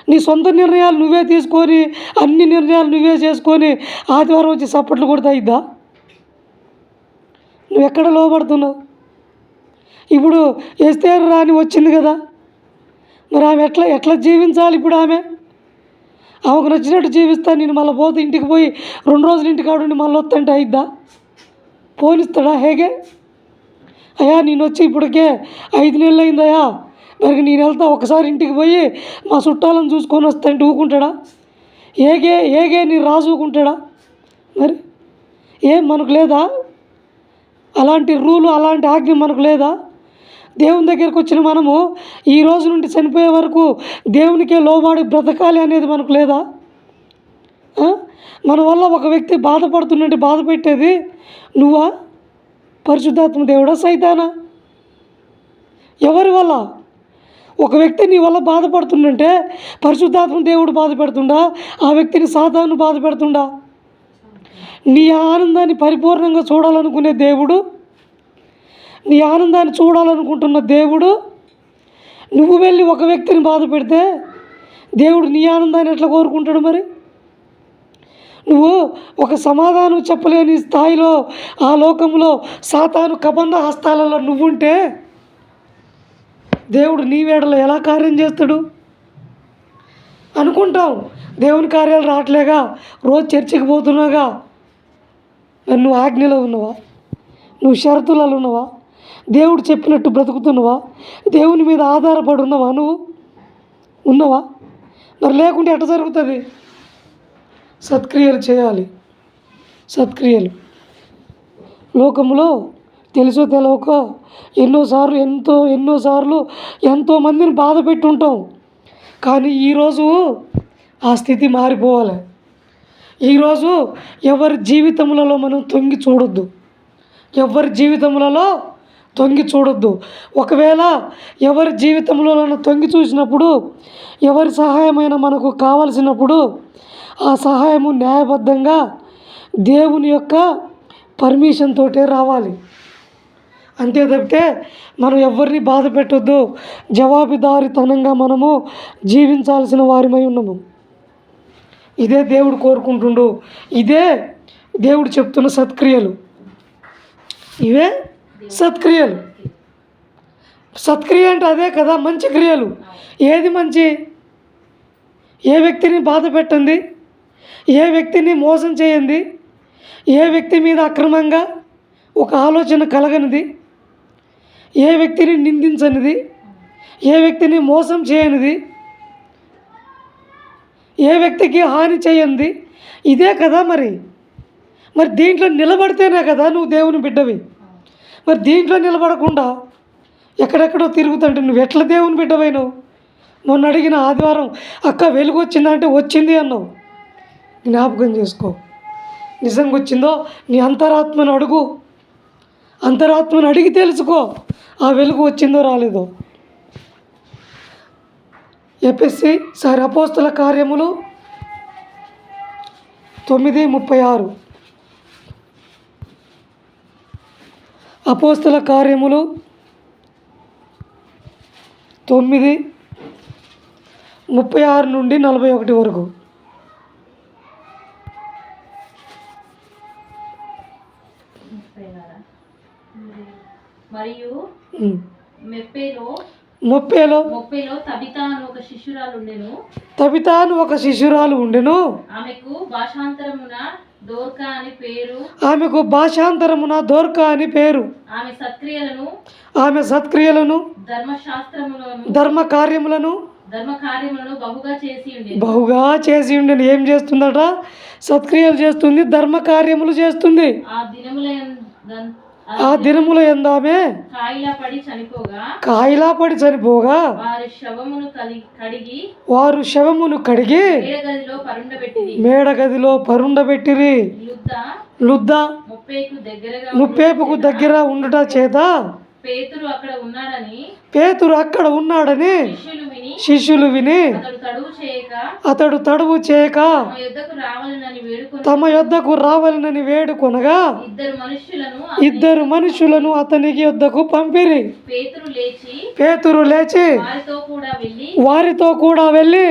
నీ సొంత నిర్ణయాలు నువ్వే తీసుకొని, అన్ని నిర్ణయాలు నువ్వే చేసుకొని ఆదివారం వచ్చి సప్పట్లు కొడితే అయిద్దా? నువ్వు ఎక్కడ లోబడుతున్నావు? ఇప్పుడు ఎస్తేరు రాని వచ్చింది కదా, మరి ఆమె ఎట్లా జీవించాలి? ఇప్పుడు ఆమెకు నచ్చినట్టు జీవిస్తా, నేను మళ్ళీ పోతే ఇంటికి పోయి 2 రోజులు ఇంటికి ఆడుండి మళ్ళీ వస్తుంటే అయిద్దా? పోనిస్తాడా? హేగే అయ్యా నేను వచ్చి ఇప్పటికే 5 నెలలు అయిందయ్యా, మరి నేను వెళ్తా ఒకసారి ఇంటికి పోయి మా చుట్టాలను చూసుకొని వస్తాంటే ఊకుంటాడా? ఏగే నీ రాజు ఊకుంటాడా? మరి మనకు లేదా అలాంటి రూలు, అలాంటి ఆజ్ఞ మనకు లేదా? దేవుని దగ్గరికి వచ్చిన మనము ఈ రోజు నుండి చనిపోయే వరకు దేవునికే లోబడి బ్రతకాలి అనేది మనకు లేదా? మన వల్ల ఒక వ్యక్తి బాధపడుతున్నట్టు బాధ పెట్టేది నువ్వా? పరిశుద్ధాత్మ దేవుడా, సైతానా? ఎవరి వల్ల? ఒక వ్యక్తి నీ వల్ల బాధపడుతుందంటే పరిశుద్ధాత్మ దేవుడు బాధ పెడుతుండా? ఆ వ్యక్తిని సాతాను బాధ పెడుతుండా? నీ ఆనందాన్ని పరిపూర్ణంగా చూడాలనుకునే దేవుడు, నీ ఆనందాన్ని చూడాలనుకుంటున్న దేవుడు, నువ్వు వెళ్ళి ఒక వ్యక్తిని బాధ పెడితే దేవుడు నీ ఆనందాన్ని ఎట్లా కోరుకుంటాడు? మరి నువ్వు ఒక సమాధానం చెప్పలేని స్థాయిలో ఆ లోకంలో సాతాను కబంధ హస్తాలలో నువ్వుంటే దేవుడు నీ వేడలో ఎలా కార్యం చేస్తాడు అనుకుంటావు? దేవుని కార్యాలు రావట్లేగా, రోజు చర్చికి పోతున్నాగా, మరి నువ్వు ఆజ్ఞలో ఉన్నావా? నువ్వు షరతులలో ఉన్నావా? దేవుడు చెప్పినట్టు బ్రతుకుతున్నావా? దేవుని మీద ఆధారపడి ఉన్నావా? నువ్వు ఉన్నావా? మరి లేకుంటే ఎట్లా జరుగుతుంది? సత్క్రియలు చేయాలి. సత్క్రియలు లోకంలో తెలుసో తెలవక ఎన్నోసార్లు ఎంతోమందిని బాధ పెట్టి ఉంటాం. కానీ ఈరోజు ఆ స్థితి మారిపోవాలి. ఈరోజు ఎవరి జీవితములలో మనం తొంగి చూడొద్దు. ఎవరి జీవితములలో తొంగి చూడొద్దు. ఒకవేళ ఎవరి జీవితంలో తొంగి చూసినప్పుడు, ఎవరి సహాయమైన మనకు కావలసినప్పుడు ఆ సహాయము న్యాయబద్ధంగా దేవుని యొక్క పర్మిషన్ తోటే రావాలి. అంతే తప్పితే మనం ఎవరిని బాధ పెట్టొద్దు. జవాబుదారీతనంగా మనము జీవించాల్సిన వారిమై ఉన్నాము. ఇదే దేవుడు కోరుకుంటుండు. ఇదే దేవుడు చెప్తున్న సత్క్రియలు. ఇవే సత్క్రియలు. సత్క్రియ అంటే అదే కదా, మంచి క్రియలు. ఏది మంచి? ఏ వ్యక్తిని బాధ పెట్టండి, ఏ వ్యక్తిని మోసం చేయండి, ఏ వ్యక్తి మీద అక్రమంగా ఒక ఆలోచన కలగనిది, ఏ వ్యక్తిని నిందించనిది, ఏ వ్యక్తిని మోసం చేయనిది, ఏ వ్యక్తికి హాని చేయండి, ఇదే కదా. మరి దీంట్లో నిలబడితేనే కదా నువ్వు దేవుని బిడ్డవి. మరి దీంట్లో నిలబడకుండా ఎక్కడెక్కడో తిరుగుతుంటే నువ్వు ఎట్లా దేవుని బిడ్డవైనావు? మొన్న అడిగిన ఆదివారం, అక్క వెలుగు వచ్చిందంటే వచ్చింది అన్నావు. జ్ఞాపకం చేసుకో. నిజంగా వచ్చిందో నీ అంతరాత్మను అడుగు. అంతరాత్మను అడిగి తెలుసుకో ఆ వెలుగు వచ్చిందో రాలేదో. అపోస్తల కార్యములు 9:36. అపోస్తల కార్యములు 9:36 నుండి 41 వరకు. మరియు మెప్పేలో 30లో తబితా అని ఒక శిష్యురాలు ఉండెను. తబితా అని ఒక శిష్యురాలు ఉండెను. ఆమెకు భాషాంతరమున దోర్కా అని పేరు. ఆమెకు భాషాంతరమున దోర్కా అని పేరు. ఆమె సత్క్రియలను ధర్మ కార్యములను బహుగా చేసి ఉండెను. ఏం చేస్తుందట? సత్క్రియలు చేస్తుంది, ధర్మ కార్యములు చేస్తుంది. ఆ దినముల యందు ఆమె కాయిలా పడి చనిపోగా వారు శవమును కడిగి మేడగదిలో పరుండబెట్టిరి. లుద్ద ముప్పేపుకు దగ్గర ఉండుట చేత పేతురు అక్కడ ఉన్నాడని శిష్యులు విని అతడు తడువు చేయక తమ యొద్దకు రావాలనని వేడుకొనగా ఇద్దరు మనుషులను అతనికి యొద్దకు పంపిరి. పేతురు లేచి వారితో కూడా వెళ్ళి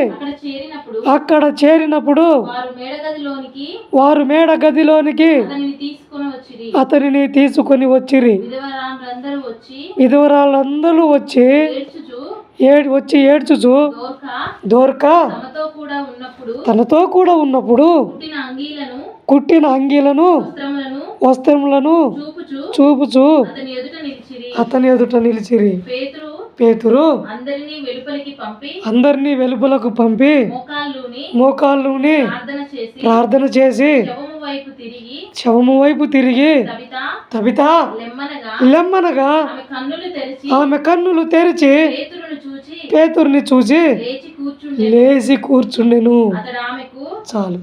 అక్కడ చేరినప్పుడు వారు మేడ గదిలోనికి అతనిని తీసుకొని వచ్చిరి. విధవరాళ్ళందరూ వచ్చి ఏడ్చుచు దోర్కా తనతో కూడా ఉన్నప్పుడు కుట్టిన అంగీలను వస్త్రములను చూపుచు అతని ఎదుట నిలిచిరి. పేతురు అందరినీ వెలుపలకు పంపి మోకాళ్ళుని ప్రార్థన చేసి శవము వైపు తిరిగి తబితా లెమ్మనగా ఆమె కన్నులు తెరిచి పేతురుని చూసి లేచి కూర్చుండెను. చాలు.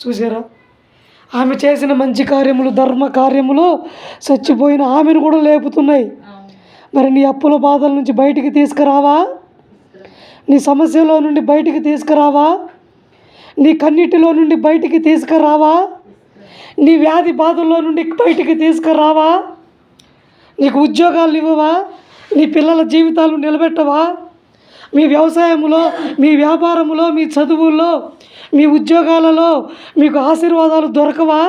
చూసారా? ఆమె చేసిన మంచి కార్యములు, ధర్మ కార్యములు చచ్చిపోయిన ఆమెను కూడా లేపుతున్నాయి. మరి నీ అప్పుల బాధల నుంచి బయటికి తీసుకురావా? నీ సమస్యలో నుండి బయటికి తీసుకురావా? నీ కన్నీటిలో నుండి బయటికి తీసుకురావా? నీ వ్యాధి బాధల్లో నుండి బయటికి తీసుకురావా? నీకు ఉద్యోగాలు ఇవ్వవా? నీ పిల్లల జీవితాలు నిలబెట్టవా? మీ వ్యవసాయంలో, మీ వ్యాపారంలో, మీ చదువుల్లో, మీ ఉద్యోగాలలో మీకు ఆశీర్వాదాలు దొరకవా?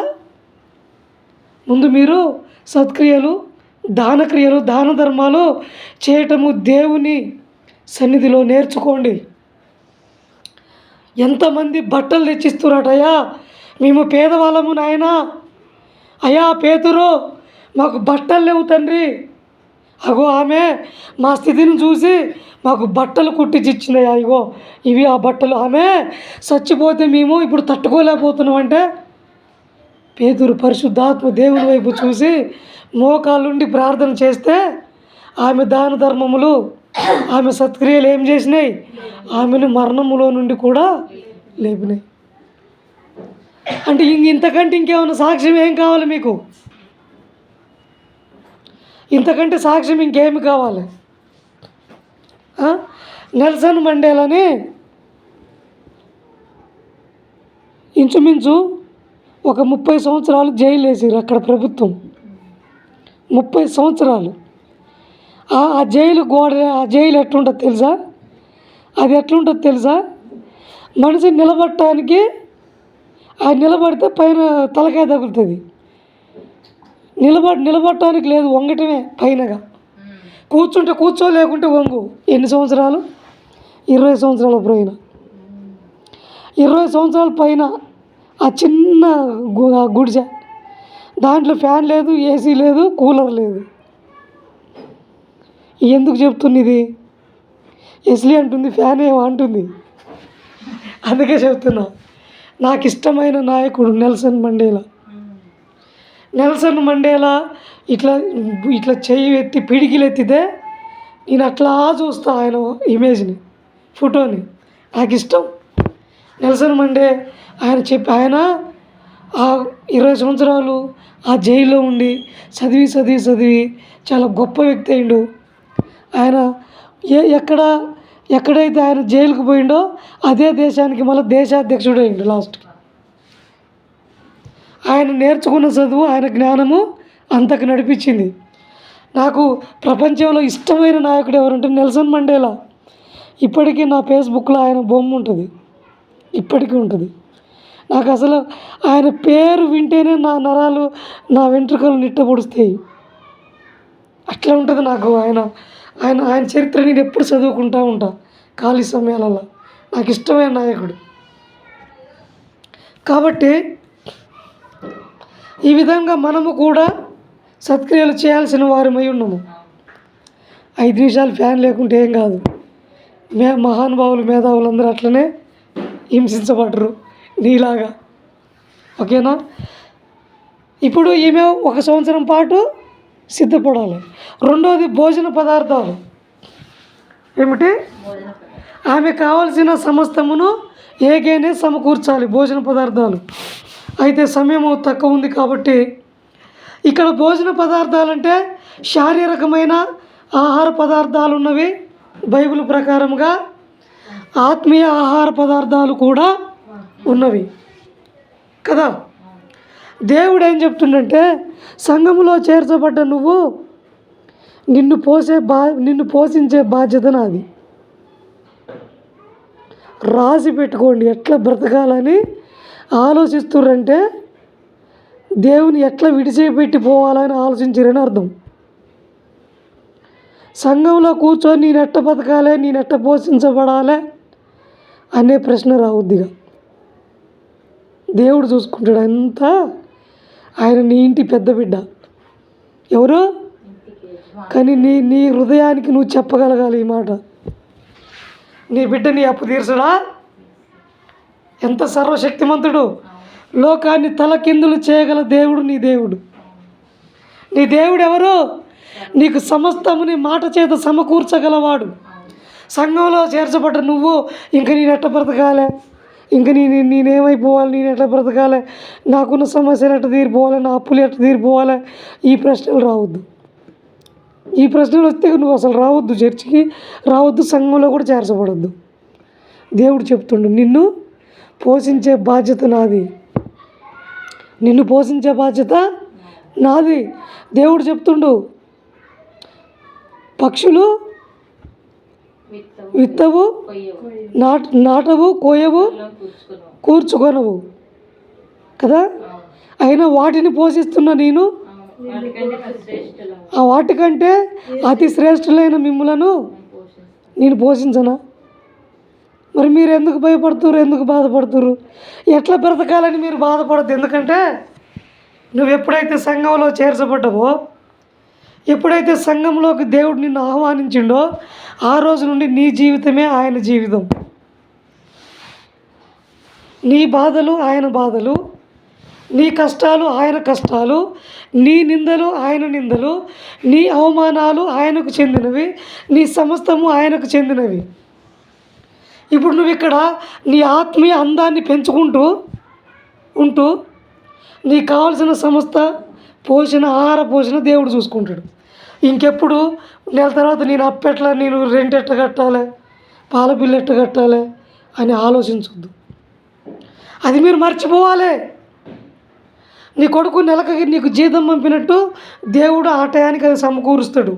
ముందు మీరు సత్క్రియలు, దానక్రియలు, దాన ధర్మాలు చేయటము దేవుని సన్నిధిలో నేర్చుకోండి. ఎంతమంది బట్టలు తెచ్చిస్తున్నారటయ్యా, మేము పేదవాళ్ళము నాయనా. అయ్యా పేతురు, మాకు బట్టలు లేవు తండ్రి. అగో ఆమె మా స్థితిని చూసి మాకు బట్టలు కుట్టించినాయా, ఇగో ఇవి ఆ బట్టలు. ఆమె చచ్చిపోతే మేము ఇప్పుడు తట్టుకోలేకపోతున్నాం అంటే పేతురు పరిశుద్ధాత్మ దేవుని వైపు చూసి మోకాళ్ళుండి ప్రార్థన చేస్తే ఆమె దాన ధర్మములు, ఆమె సత్క్రియలు ఏం చేసినాయి? ఆమెను మరణములో నుండి కూడా లేపినాయి. అంటే ఇంతకంటే ఇంకేమైనా సాక్ష్యం ఏం కావాలి మీకు? ఇంతకంటే సాక్ష్యం ఇంకేమి కావాలి? నెల్సన్ మండేలాని ఇంచుమించు ఒక 30 సంవత్సరాలు జైలు వేసారు అక్కడ ప్రభుత్వం. 30 సంవత్సరాలు. ఆ జైలు గోడ, ఆ జైలు ఎట్లుంటుంది తెలుసా? అది ఎట్లుంటుంది తెలుసా? మనిషి నిలబడటానికి నిలబడితే పైన తలకాయ తగులుతుంది. నిలబడటానికి లేదు, వంగటమే పైనగా. కూర్చుంటే కూర్చో, లేకుంటే వంగు. ఎన్ని సంవత్సరాలు? 20 సంవత్సరాల పైన. 20 సంవత్సరాల పైన ఆ చిన్న గుడిసె, దాంట్లో ఫ్యాన్ లేదు, ఏసీ లేదు, కూలర్ లేదు. ఎందుకు చెప్తుంది ఇది? ఎస్లీ అంటుంది, ఫ్యాన్ ఏమో అంటుంది. అందుకే చెప్తున్నా, నాకు ఇష్టమైన నాయకుడు నెల్సన్ మండేలా. నెల్సన్ మండేలా ఇట్లా చెయ్యి ఎత్తి పిడికిలు ఎత్తితే నేను అట్లా చూస్తా ఆయన ఇమేజ్ని, ఫోటోని. నాకు ఇష్టం నెల్సన్ మండే. ఆయన ఆ 20 సంవత్సరాలు ఆ జైల్లో ఉండి చదివి చాలా గొప్ప వ్యక్తి అయిండు. ఆయన ఎక్కడైతే ఆయన జైలుకు పోయిండో అదే దేశానికి మళ్ళీ దేశాధ్యక్షుడు అయిండు లాస్ట్కి. ఆయన నేర్చుకున్న చదువు, ఆయన జ్ఞానము అంతకు నడిపించింది. నాకు ప్రపంచంలో ఇష్టమైన నాయకుడు ఎవరంటే నెల్సన్ మండేలా. ఇప్పటికీ నా ఫేస్బుక్లో ఆయన బొమ్మ ఉంటుంది, ఇప్పటికీ ఉంటుంది. నాకు అసలు ఆయన పేరు వింటేనే నా నరాలు, నా వెంట్రుకలు నిట్టబొడుస్తాయి. అట్లా ఉంటుంది నాకు ఆయన చరిత్ర నేను ఎప్పుడు చదువుకుంటూ ఉంటా ఖాళీ సమయాలలో. నాకు ఇష్టమైన నాయకుడు. కాబట్టి ఈ విధంగా మనము కూడా సత్క్రియలు చేయాల్సిన వారమై ఉన్నాము. 5 నిమిషాలు ఫ్యాన్ లేకుంటే ఏం కాదు. మహానుభావులు మేధావులందరూ అట్లనే హింసించబడరు నీలాగా. ఓకేనా? ఇప్పుడు ఈమె 1 సంవత్సరం పాటు సిద్ధపడాలి. రెండోది భోజన పదార్థాలు. ఏమిటి? ఆమె కావలసిన సమస్తమును ఏగేనే సమకూర్చాలి భోజన పదార్థాలు. అయితే సమయం తక్కువ ఉంది కాబట్టి ఇక్కడ భోజన పదార్థాలంటే శారీరకమైన ఆహార పదార్థాలు ఉన్నవి బైబిల్ ప్రకారంగా, ఆత్మీయ ఆహార పదార్థాలు కూడా ఉన్నవి కదా. దేవుడు ఏం చెప్తుండంటే, సంఘములో చేర్చబడ్డ నువ్వు నిన్ను పోషించే బాధ్యత నాది. రాసి పెట్టుకోండి. ఎట్లా బ్రతకాలని ఆలోచిస్తుర్రంటే దేవుని ఎట్లా విడిచిపెట్టి పోవాలని ఆలోచించారని అర్థం. సంఘంలో కూర్చొని నేను ఎట్ట బతకాలి, నేను ఎట్ట పోషించబడాలి అనే ప్రశ్న రావద్దిగా. దేవుడు చూసుకుంటాడు అంతా. ఆయన నీ ఇంటి పెద్ద బిడ్డ. ఎవరు? కానీ నీ హృదయానికి నువ్వు చెప్పగలగాలి ఈ మాట. నీ బిడ్డ నీ అప్పు తీర్చడా? ఎంత సర్వశక్తిమంతుడు! లోకాన్ని తలకిందులు చేయగల దేవుడు నీ దేవుడు. నీ దేవుడు ఎవరు? నీకు సమస్తముని మాట చేత సమకూర్చగలవాడు. సంఘంలో చేర్చబడ్డ నువ్వు ఇంక నేను ఎట్ట బ్రతకాలి, ఇంక నేనేమైపోవాలి, నేను ఎట్లా బ్రతకాలి, నాకున్న సమస్యలు ఎట్ట తీరిపోవాలి, నా అప్పులు ఎట్ట తీరిపోవాలి, ఈ ప్రశ్నలు రావద్దు. ఈ ప్రశ్నలు వస్తే నువ్వు అసలు రావద్దు, చర్చికి రావద్దు, సంఘంలో కూడా చేర్చబడద్దు. దేవుడు చెప్తుండు, నిన్ను పోషించే బాధ్యత నాది. నిన్ను పోషించే బాధ్యత నాది. దేవుడు చెప్తుండు, పక్షులు విత్తవు, నాటవు, కోయవు, కూర్చుకొనవు కదా. అయినా వాటిని పోషిస్తున్న నేను ఆ వాటికంటే అతి శ్రేష్ఠులైన మిమ్ములను నేను పోషించనా? మరి మీరు ఎందుకు భయపడుతురు, ఎందుకు బాధపడుతురు? ఎట్లా బ్రతకాలని మీరు బాధపడద్దు. ఎందుకంటే నువ్వు ఎప్పుడైతే సంఘంలో చేర్చబడ్డావో, ఎప్పుడైతే సంఘంలోకి దేవుడు నిన్ను ఆహ్వానించిండో, ఆ రోజు నుండి నీ జీవితమే ఆయన జీవితం. నీ బాధలు ఆయన బాధలు, నీ కష్టాలు ఆయన కష్టాలు, నీ నిందలు ఆయన నిందలు, నీ అవమానాలు ఆయనకు చెందినవి, నీ సమస్తము ఆయనకు చెందినవి. ఇప్పుడు నువ్వు ఇక్కడ నీ ఆత్మీయ అందాన్ని పెంచుకుంటూ ఉంటూ నీకు కావాల్సిన సమస్త పోషణ, ఆహార పోషణ దేవుడు చూసుకుంటాడు. ఇంకెప్పుడు నెల తర్వాత నేను అప్పెట్లా, నేను రెంట్ ఎట్ట కట్టాలి, పాల బిల్లు ఎట్ట కట్టాలి అని ఆలోచించొద్దు. అది మీరు మర్చిపోవాలి. నీ కొడుకు నెలకి నీకు జీతం పంపినట్టు దేవుడు ఆ టయానికి అది సమకూరుస్తాడు.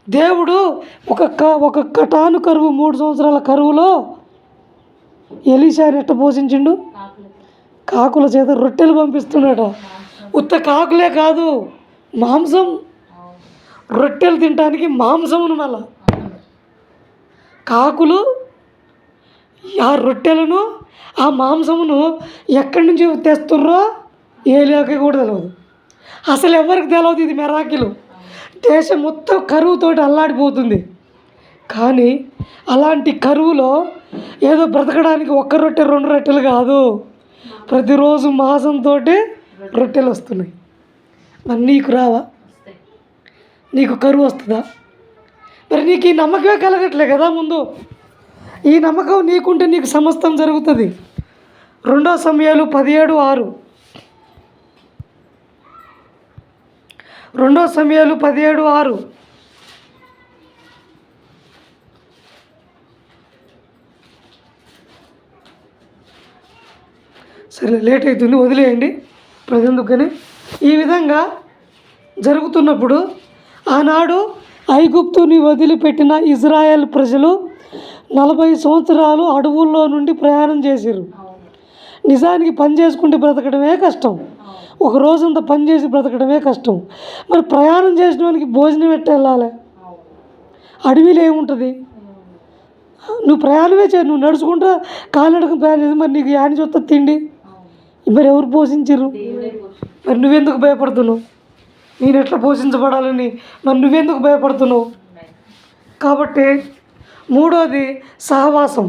దేవుడు ఒక కటాను కరువు, 3 సంవత్సరాల కరువులో ఎలీషాని ఎట్ట పోషించిండు? కాకుల చేత రొట్టెలు పంపిస్తున్నాడు. ఉత్త కాకులే కాదు, మాంసం, రొట్టెలు తినడానికి మాంసమును, మళ్ళా కాకులు ఆ రొట్టెలను, ఆ మాంసమును ఎక్కడి నుంచి తెస్తుర్రో ఏలియాకి కూడా తెలియదు. అసలు ఎవరికి తెలియదు. ఇది మెరాకిలు. దేశం మొత్తం కరువుతోటి అల్లాడిపోతుంది. కానీ అలాంటి కరువులో ఏదో బ్రతకడానికి 1 రొట్టె 2 రొట్టెలు కాదు, ప్రతిరోజు మాంసంతో రొట్టెలు వస్తున్నాయి. మరి నీకు రావా? నీకు కరువు వస్తుందా? మరి నీకు ఈ నమ్మకమే కలగట్లే కదా. ముందు ఈ నమ్మకం నీకుంటే నీకు సమస్తం జరుగుతుంది. 2 సమయాలు 17:6. 2 సమయాలు 17:6. సరే, లేట్ అవుతుంది, వదిలేయండి ప్రజెందుకని. ఈ విధంగా జరుగుతున్నప్పుడు ఆనాడు ఐగుప్తుని వదిలిపెట్టిన ఇజ్రాయెల్ ప్రజలు 40 సంవత్సరాలు అడవుల్లో నుండి ప్రయాణం చేశారు. నిజానికి పని చేసుకుంటే బ్రతకడమే కష్టం. ఒక రోజంతా పని చేసి బ్రతకడమే కష్టం. మరి ప్రయాణం చేసిన వానికి భోజనం ఎట్ట వెళ్ళాలి? అడవిలో ఏముంటుంది? నువ్వు ప్రయాణమే చేయి, నువ్వు నడుచుకుంటా కాలినడక ప్రయాణం చేసి మరి నీకు యాని చూస్తా తిండి మరి ఎవరు పోషించరు? మరి నువ్వెందుకు భయపడుతున్నావు? నేను ఎట్లా పోషించబడాలని మరి నువ్వెందుకు భయపడుతున్నావు? కాబట్టి మూడోది సహవాసం.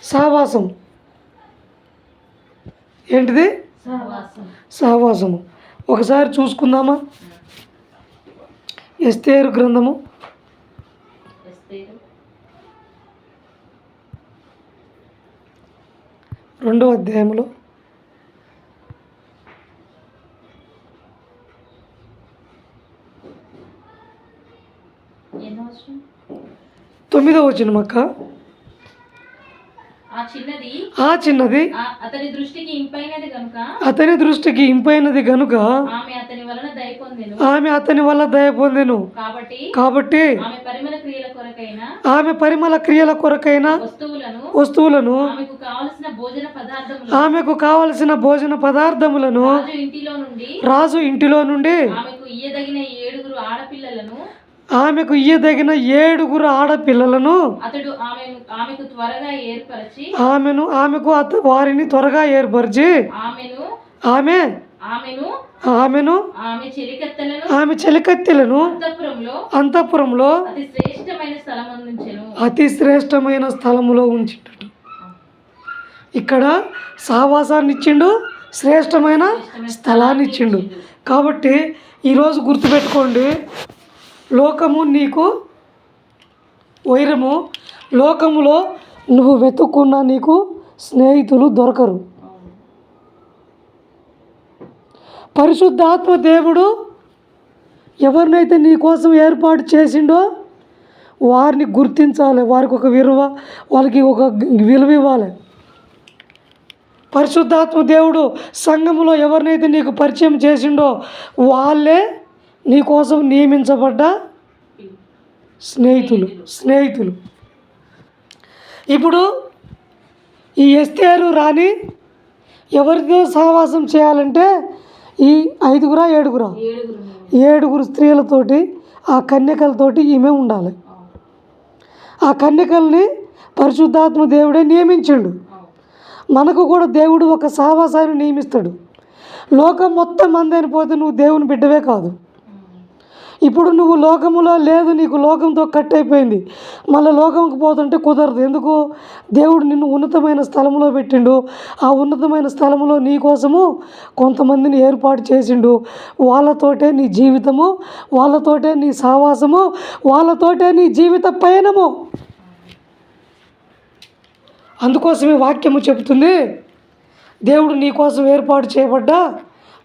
సహవాసం ఏంటిది? సహవాసము. ఒకసారి చూసుకుందామా? ఎస్తేరు గ్రంథము 2వ అధ్యాయంలో 9వ వచనం అక్క. ఆ చిన్నది అతని దృష్టికి ఇంపైనది గనుక ఆమె అతని వల్ల దయ పొందెను. కాబట్టి ఆమె పరిమళ క్రియల కొరకైన వస్తువులను ఆమెకు కావలసిన భోజన పదార్థములను రాజు ఇంటిలో నుండి ఆమెకు ఇయ్యదగిన 7 ఆడపిల్లలను వారిని త్వరగా ఏర్పరిచి ఆమె చెలికత్తెలను అంతఃపురంలో అతి శ్రేష్టమైన స్థలములో ఉంచిండు. ఇక్కడ సహవాసాన్ని ఇచ్చిండు, శ్రేష్టమైన స్థలాన్ని ఇచ్చిండు. కాబట్టి ఈరోజు గుర్తుపెట్టుకోండి, లోకము నీకు వైరము. లోకములో నువ్వు వెతుక్కున్నా నీకు స్నేహితులు దొరకరు. పరిశుద్ధాత్మ దేవుడు ఎవరినైతే నీ కోసం ఏర్పాటు చేసిండో వారిని గుర్తించాలి, వారికి ఒక వాళ్ళకి ఒక విలువ ఇవ్వాలి. పరిశుద్ధాత్మ దేవుడు సంఘములో ఎవరినైతే నీకు పరిచయం చేసిండో వాళ్ళే నీ కోసం నియమించబడ్డ స్నేహితులు. ఇప్పుడు ఈ ఎస్తేరు రాణి ఎవరితో సహవాసం చేయాలంటే ఈ 7 స్త్రీలతోటి, ఆ కన్యకలతోటి ఈమె ఉండాలి. ఆ కన్యకల్ని పరిశుద్ధాత్మ దేవుడే నియమించిండు. మనకు కూడా దేవుడు ఒక సహవాసాన్ని నియమిస్తాడు. లోకం మొత్తం మంది అనిపోతే నువ్వు దేవుని బిడ్డవే కాదు. ఇప్పుడు నువ్వు లోకములో లేదు, నీకు లోకంతో కట్ అయిపోయింది, మళ్ళీ లోకంకి పోతుంటే కుదరదు. ఎందుకు? దేవుడు నిన్ను ఉన్నతమైన స్థలంలో పెట్టిండు. ఆ ఉన్నతమైన స్థలంలో నీ కోసము కొంతమందిని ఏర్పాటు చేసిండు. వాళ్ళతోటే నీ జీవితము, వాళ్ళతోటే నీ సహవాసము, వాళ్ళతోటే నీ జీవిత పయనము. అందుకోసమే వాక్యము చెబుతుంది, దేవుడు నీ కోసం ఏర్పాటు చేయబడ్డా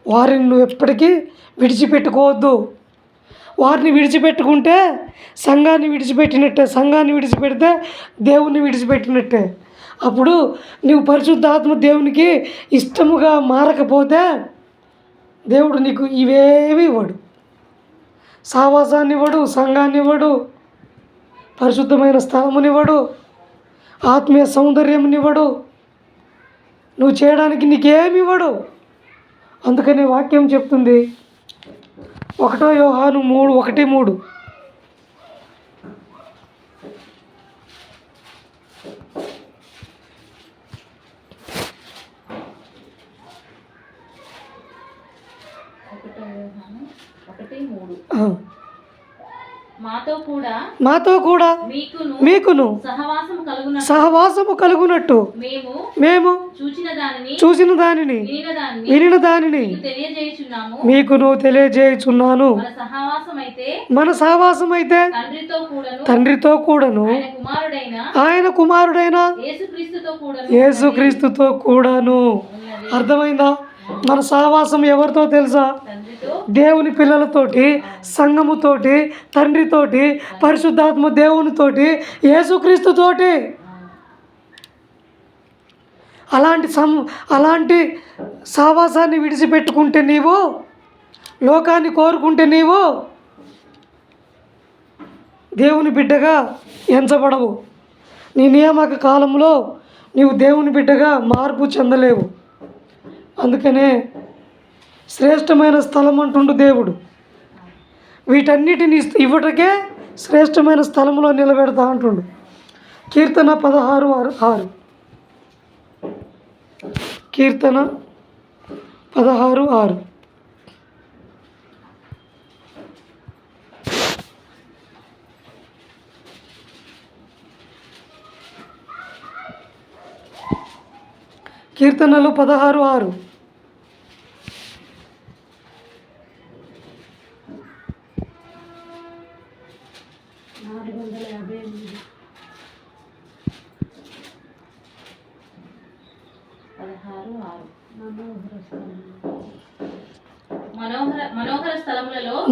వారిని నువ్వు ఎప్పటికీ విడిచిపెట్టుకోవద్దు. వారిని విడిచిపెట్టుకుంటే సంఘాన్ని విడిచిపెట్టినట్టే, సంఘాన్ని విడిచిపెడితే దేవుణ్ణి విడిచిపెట్టినట్టే. అప్పుడు నువ్వు పరిశుద్ధాత్మ దేవునికి ఇష్టముగా మారకపోతే దేవుడు నీకు ఇవేవి ఇవ్వడు. సహవాసాన్ని ఇవ్వడు, సంఘాన్ని ఇవ్వడు, పరిశుద్ధమైన స్థలమునివ్వడు, ఆత్మీయ సౌందర్యంనివ్వడు, నువ్వు చేయడానికి నీకేమి ఇవ్వడు. అందుకని వాక్యం చెప్తుంది 1 యోహాను 3:1-3. మాతో కూడా మీకును సహవాసము కలుగునట్టు మేము చూసిన దానిని వినిన దానిని మీకును తెలియజేయుచున్నాను. మన సహవాసం అయితే తండ్రితో కూడాను ఆయన కుమారుడైన యేసుక్రీస్తుతో కూడాను. అర్థమైందా? మన సహవాసం ఎవరితో తెలుసా? దేవుని పిల్లలతోటి, సంఘముతోటి, తండ్రితోటి, పరిశుద్ధాత్మ దేవునితోటి, యేసుక్రీస్తుతోటి. అలాంటి సహవాసాన్ని విడిచిపెట్టుకుంటే నీవు, లోకాన్ని కోరుకుంటే నీవు దేవుని బిడ్డగా ఎంచబడవు. నీ నియామక కాలంలో నీవు దేవుని బిడ్డగా మార్పు చెందలేవు. అందుకనే శ్రేష్టమైన స్థలం అంటుండు దేవుడు. వీటన్నిటిని ఇవ్వటకే శ్రేష్టమైన స్థలంలో నిలబెడతా అంటుండు. కీర్తన 16:6. కీర్తన 16:6. కీర్తనలు 16:6.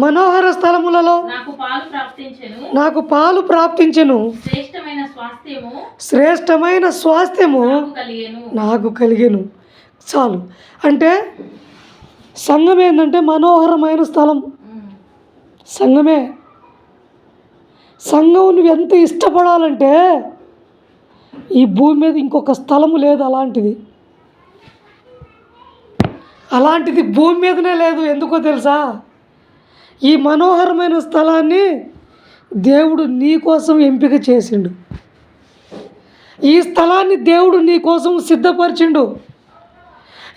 మనోహర స్థలములలో నాకు పాలు ప్రాప్తించెను. శ్రేష్టమైన స్వాస్థ్యము నాకు కలిగెను. చాలు. అంటే సంఘం ఏంటంటే మనోహరమైన స్థలం. సంఘమే. సంఘం నువ్వు ఎంత ఇష్టపడాలంటే ఈ భూమి మీద ఇంకొక స్థలము లేదు అలాంటిది భూమి మీదనే లేదు. ఎందుకో తెలుసా? ఈ మనోహరమైన స్థలాన్ని దేవుడు నీ కోసం ఎంపిక చేసిండు. ఈ స్థలాన్ని దేవుడు నీ కోసం సిద్ధపరిచిండు.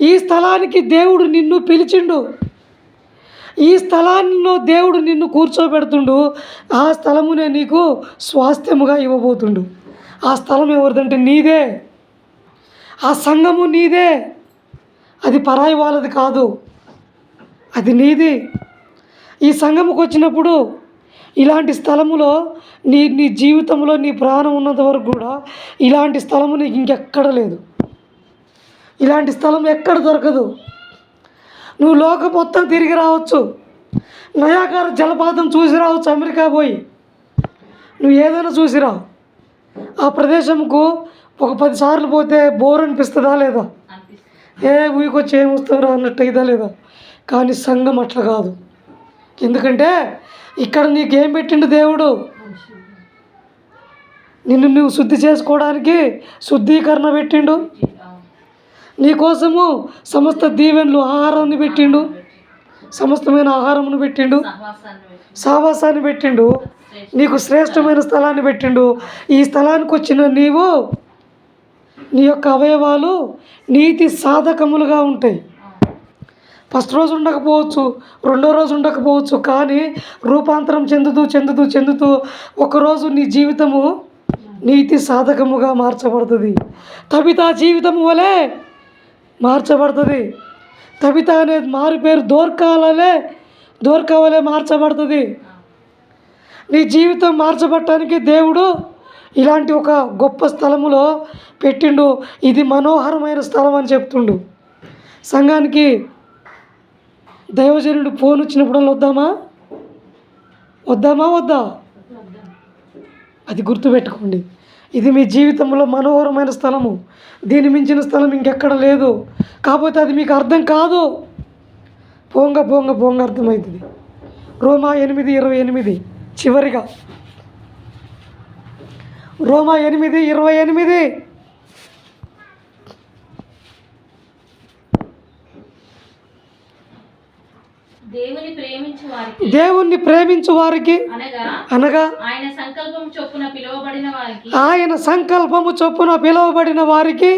ఈ స్థలానికి దేవుడు నిన్ను పిలిచిండు. ఈ స్థలాల్లో దేవుడు నిన్ను కూర్చోబెడుతుండు. ఆ స్థలమునే నీకు స్వాస్థ్యముగా ఇవ్వబోతుండు. ఆ స్థలం ఎవరిదంటే నీదే. ఆ సంఘము నీదే. అది పరాయి వాళ్ళది కాదు, అది నీది. ఈ సంఘముకు వచ్చినప్పుడు ఇలాంటి స్థలములో నీ జీవితంలో నీ ప్రాణం ఉన్నంత వరకు కూడా ఇలాంటి స్థలము నీకు ఇంకెక్కడ లేదు. ఇలాంటి స్థలం ఎక్కడ దొరకదు. నువ్వు లోకం మొత్తం తిరిగి రావచ్చు. నయాగార జలపాతం చూసి రావచ్చు అమెరికా పోయి. నువ్వు ఏదైనా చూసిరా. ఆ ప్రదేశంకు ఒక 10 సార్లు పోతే బోర్ అనిపిస్తుందా లేదా? ఊరికొచ్చి ఏమొస్తారా అన్నట్టు అయిదా లేదా? కానీ సంఘం అట్లా కాదు. ఎందుకంటే ఇక్కడ నీకేం పెట్టిండు దేవుడు? నిన్ను నువ్వు శుద్ధి చేసుకోవడానికి శుద్ధీకరణ పెట్టిండు. నీకోసము సమస్త దీవెనలు ఆహారాన్ని పెట్టిండు. సమస్తమైన ఆహారమును పెట్టిండు. సావాసాన్ని పెట్టిండు. నీకు శ్రేష్టమైన స్థలాన్ని పెట్టిండు. ఈ స్థలానికి వచ్చిన నీవు నీ యొక్క అవయవాలు నీతి సాధకములుగా ఉంటాయి. ఫస్ట్ రోజు ఉండకపోవచ్చు, రెండో రోజు ఉండకపోవచ్చు, కానీ రూపాంతరం చెందుతూ ఒకరోజు నీ జీవితము నీతి సాధకముగా మార్చబడుతుంది. తబితా జీవితము వలె మార్చబడుతుంది. తబితా అనేది మారు పేరు దోర్కా వలె మార్చబడుతుంది. నీ జీవితం మార్చబడటానికి దేవుడు ఇలాంటి ఒక గొప్ప స్థలములో పెట్టిండు. ఇది మనోహరమైన స్థలం అని చెప్తుండు. సంఘానికి దైవజనుడు ఫోన్ వచ్చినప్పుడు వద్దా? అది గుర్తుపెట్టుకోండి. ఇది మీ జీవితంలో మనోహరమైన స్థలము. దీని మించిన స్థలం ఇంకెక్కడ లేదు. కాకపోతే అది మీకు అర్థం కాదు. పోంగ అర్థమవుతుంది. రోమా 8:28 చివరిగా. రోమా 8:28. దేవుణ్ణి ప్రేమించు వారికి అనగా ఆయన సంకల్పము చొప్పున పిలువబడిన వారికి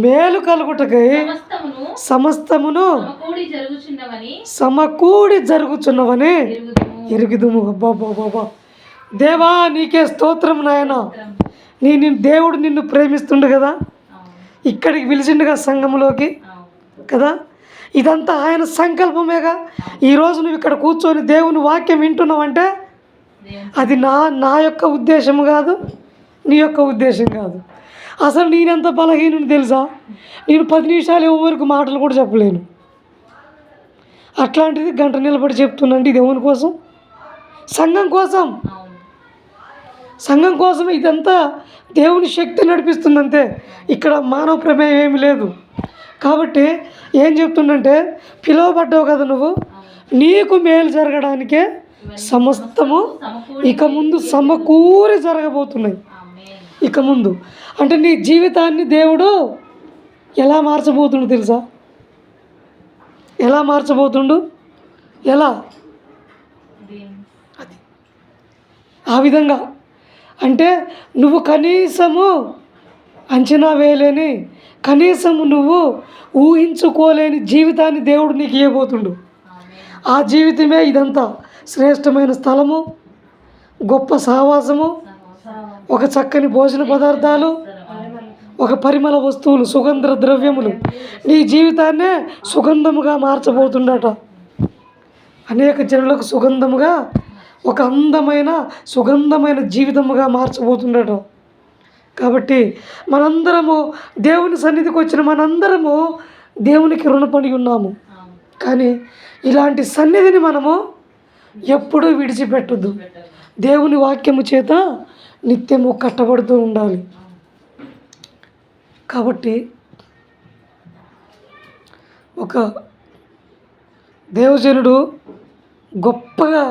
మేలు కలుగుటకై సమస్తమును సమకూడి జరుగుచున్నవని ఎరుగుదుము. అబ్బాబాబా, దేవా నీకే స్తోత్రం నాయన. దేవుడు నిన్ను ప్రేమిస్తుండు కదా, ఇక్కడికి పిలిచిండుగా సంఘములోకి కదా. ఇదంతా ఆయన సంకల్పమేగా. ఈరోజు నువ్వు ఇక్కడ కూర్చొని దేవుని వాక్యం వింటున్నావంటే అది నా యొక్క ఉద్దేశం కాదు, నీ యొక్క ఉద్దేశం కాదు. అసలు నేనెంత బలహీనుని తెలుసా? నేను 10 నిమిషాలు ఎవరికి మాటలు కూడా చెప్పలేను. అట్లాంటిది గంట నిలబడి చెప్తున్నాంటే ఇది ఎవరి కోసం? సంఘం కోసం. ఇదంతా దేవుని శక్తి నడిపిస్తుంది అంతే. ఇక్కడ మానవ ప్రమేయం ఏమి లేదు. కాబట్టి ఏం చెప్తుందంటే, పిలువబడ్డావు కదా నువ్వు, నీకు మేలు జరగడానికే సమస్తము ఇక ముందు సమకూరి జరగబోతున్నాయి. ఇక ముందు అంటే నీ జీవితాన్ని దేవుడు ఎలా మార్చబోతుండు తెలుసా? ఎలా మార్చబోతుండు? ఎలా? అది ఆ విధంగా అంటే నువ్వు కనీసము అంచనా వేయలేని, కనీసము నువ్వు ఊహించుకోలేని జీవితాన్ని దేవుడు నీకు ఇవ్వబోతుండు. ఆ జీవితమే ఇదంతా. శ్రేష్టమైన స్థలము, గొప్ప సహవాసము, ఒక చక్కని భోజన పదార్థాలు, ఒక పరిమళ వస్తువులు, సుగంధ ద్రవ్యములు. నీ జీవితాన్నే సుగంధముగా మార్చబోతుండట. అనేక జనులకు సుగంధముగా, ఒక అందమైన సుగంధమైన జీవితముగా మార్చబోతుండట. కాబట్టి మనందరము దేవుని సన్నిధికి వచ్చిన మనందరము దేవునికి రుణపడి ఉన్నాము. కానీ ఇలాంటి సన్నిధిని మనము ఎప్పుడూ విడిచిపెట్టొద్దు. దేవుని వాక్యము చేత నిత్యము కట్టబడుతూ ఉండాలి. కాబట్టి ఒక దేవజనుడు గొప్పగా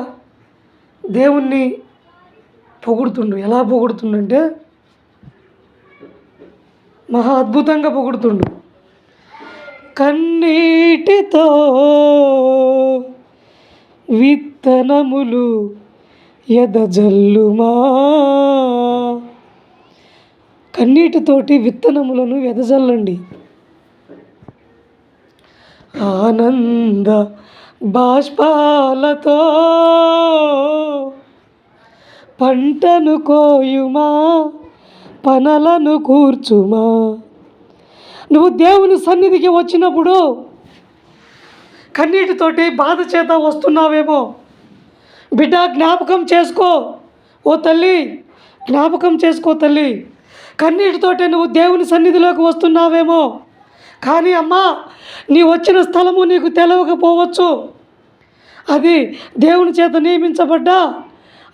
దేవుణ్ణి పొగుడుతుండు. ఎలా పొగుడుతుండంటే మహా అద్భుతంగా పొగుడుతుండు. కన్నీటితో విత్తనములు ఎదజల్లుమా, కన్నీటితోటి విత్తనములను వెదజల్లండి. ఆనంద బాష్పాలతో పంటను కోయుమా, పనలను కూర్చుమా. నువ్వు దేవుని సన్నిధికి వచ్చినప్పుడు కన్నీటితోటి బాధ చేత వస్తున్నావేమో, బిడ్డ జ్ఞాపకం చేసుకో. ఓ తల్లి, జ్ఞాపకం చేసుకో తల్లి. కన్నీటితోటే నువ్వు దేవుని సన్నిధిలోకి వస్తున్నావేమో, కానీ అమ్మా నీ వచ్చిన స్థలము నీకు తెలవకపోవచ్చు. అది దేవుని చేత నియమించబడ్డ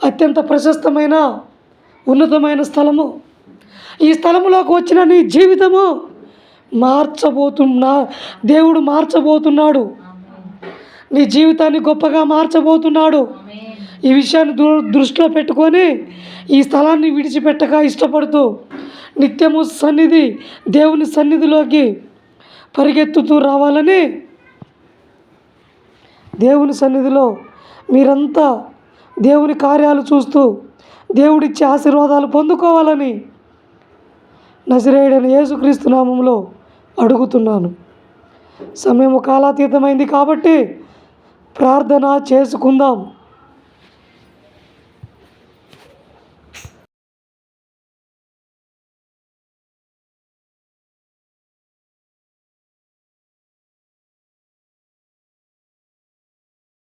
అత్యంత ప్రశస్తమైన ఉన్నతమైన స్థలము. ఈ స్థలములోకి వచ్చిన నీ జీవితము దేవుడు మార్చబోతున్నాడు. నీ జీవితాన్ని గొప్పగా మార్చబోతున్నాడు. ఈ విషయాన్ని దృష్టిలో పెట్టుకొని ఈ స్థలాన్ని విడిచిపెట్టక ఇష్టపడుతూ నిత్యము దేవుని సన్నిధిలోకి పరిగెత్తుతూ రావాలని, దేవుని సన్నిధిలో మీరంతా దేవుని కార్యాలు చూస్తూ దేవుడిచ్చే ఆశీర్వాదాలు పొందుకోవాలని నజరేయుడైన యేసుక్రీస్తు నామములో అడుగుతున్నాను. సమయము కాలాతీతమైంది కాబట్టి ప్రార్థన చేసుకుందాం.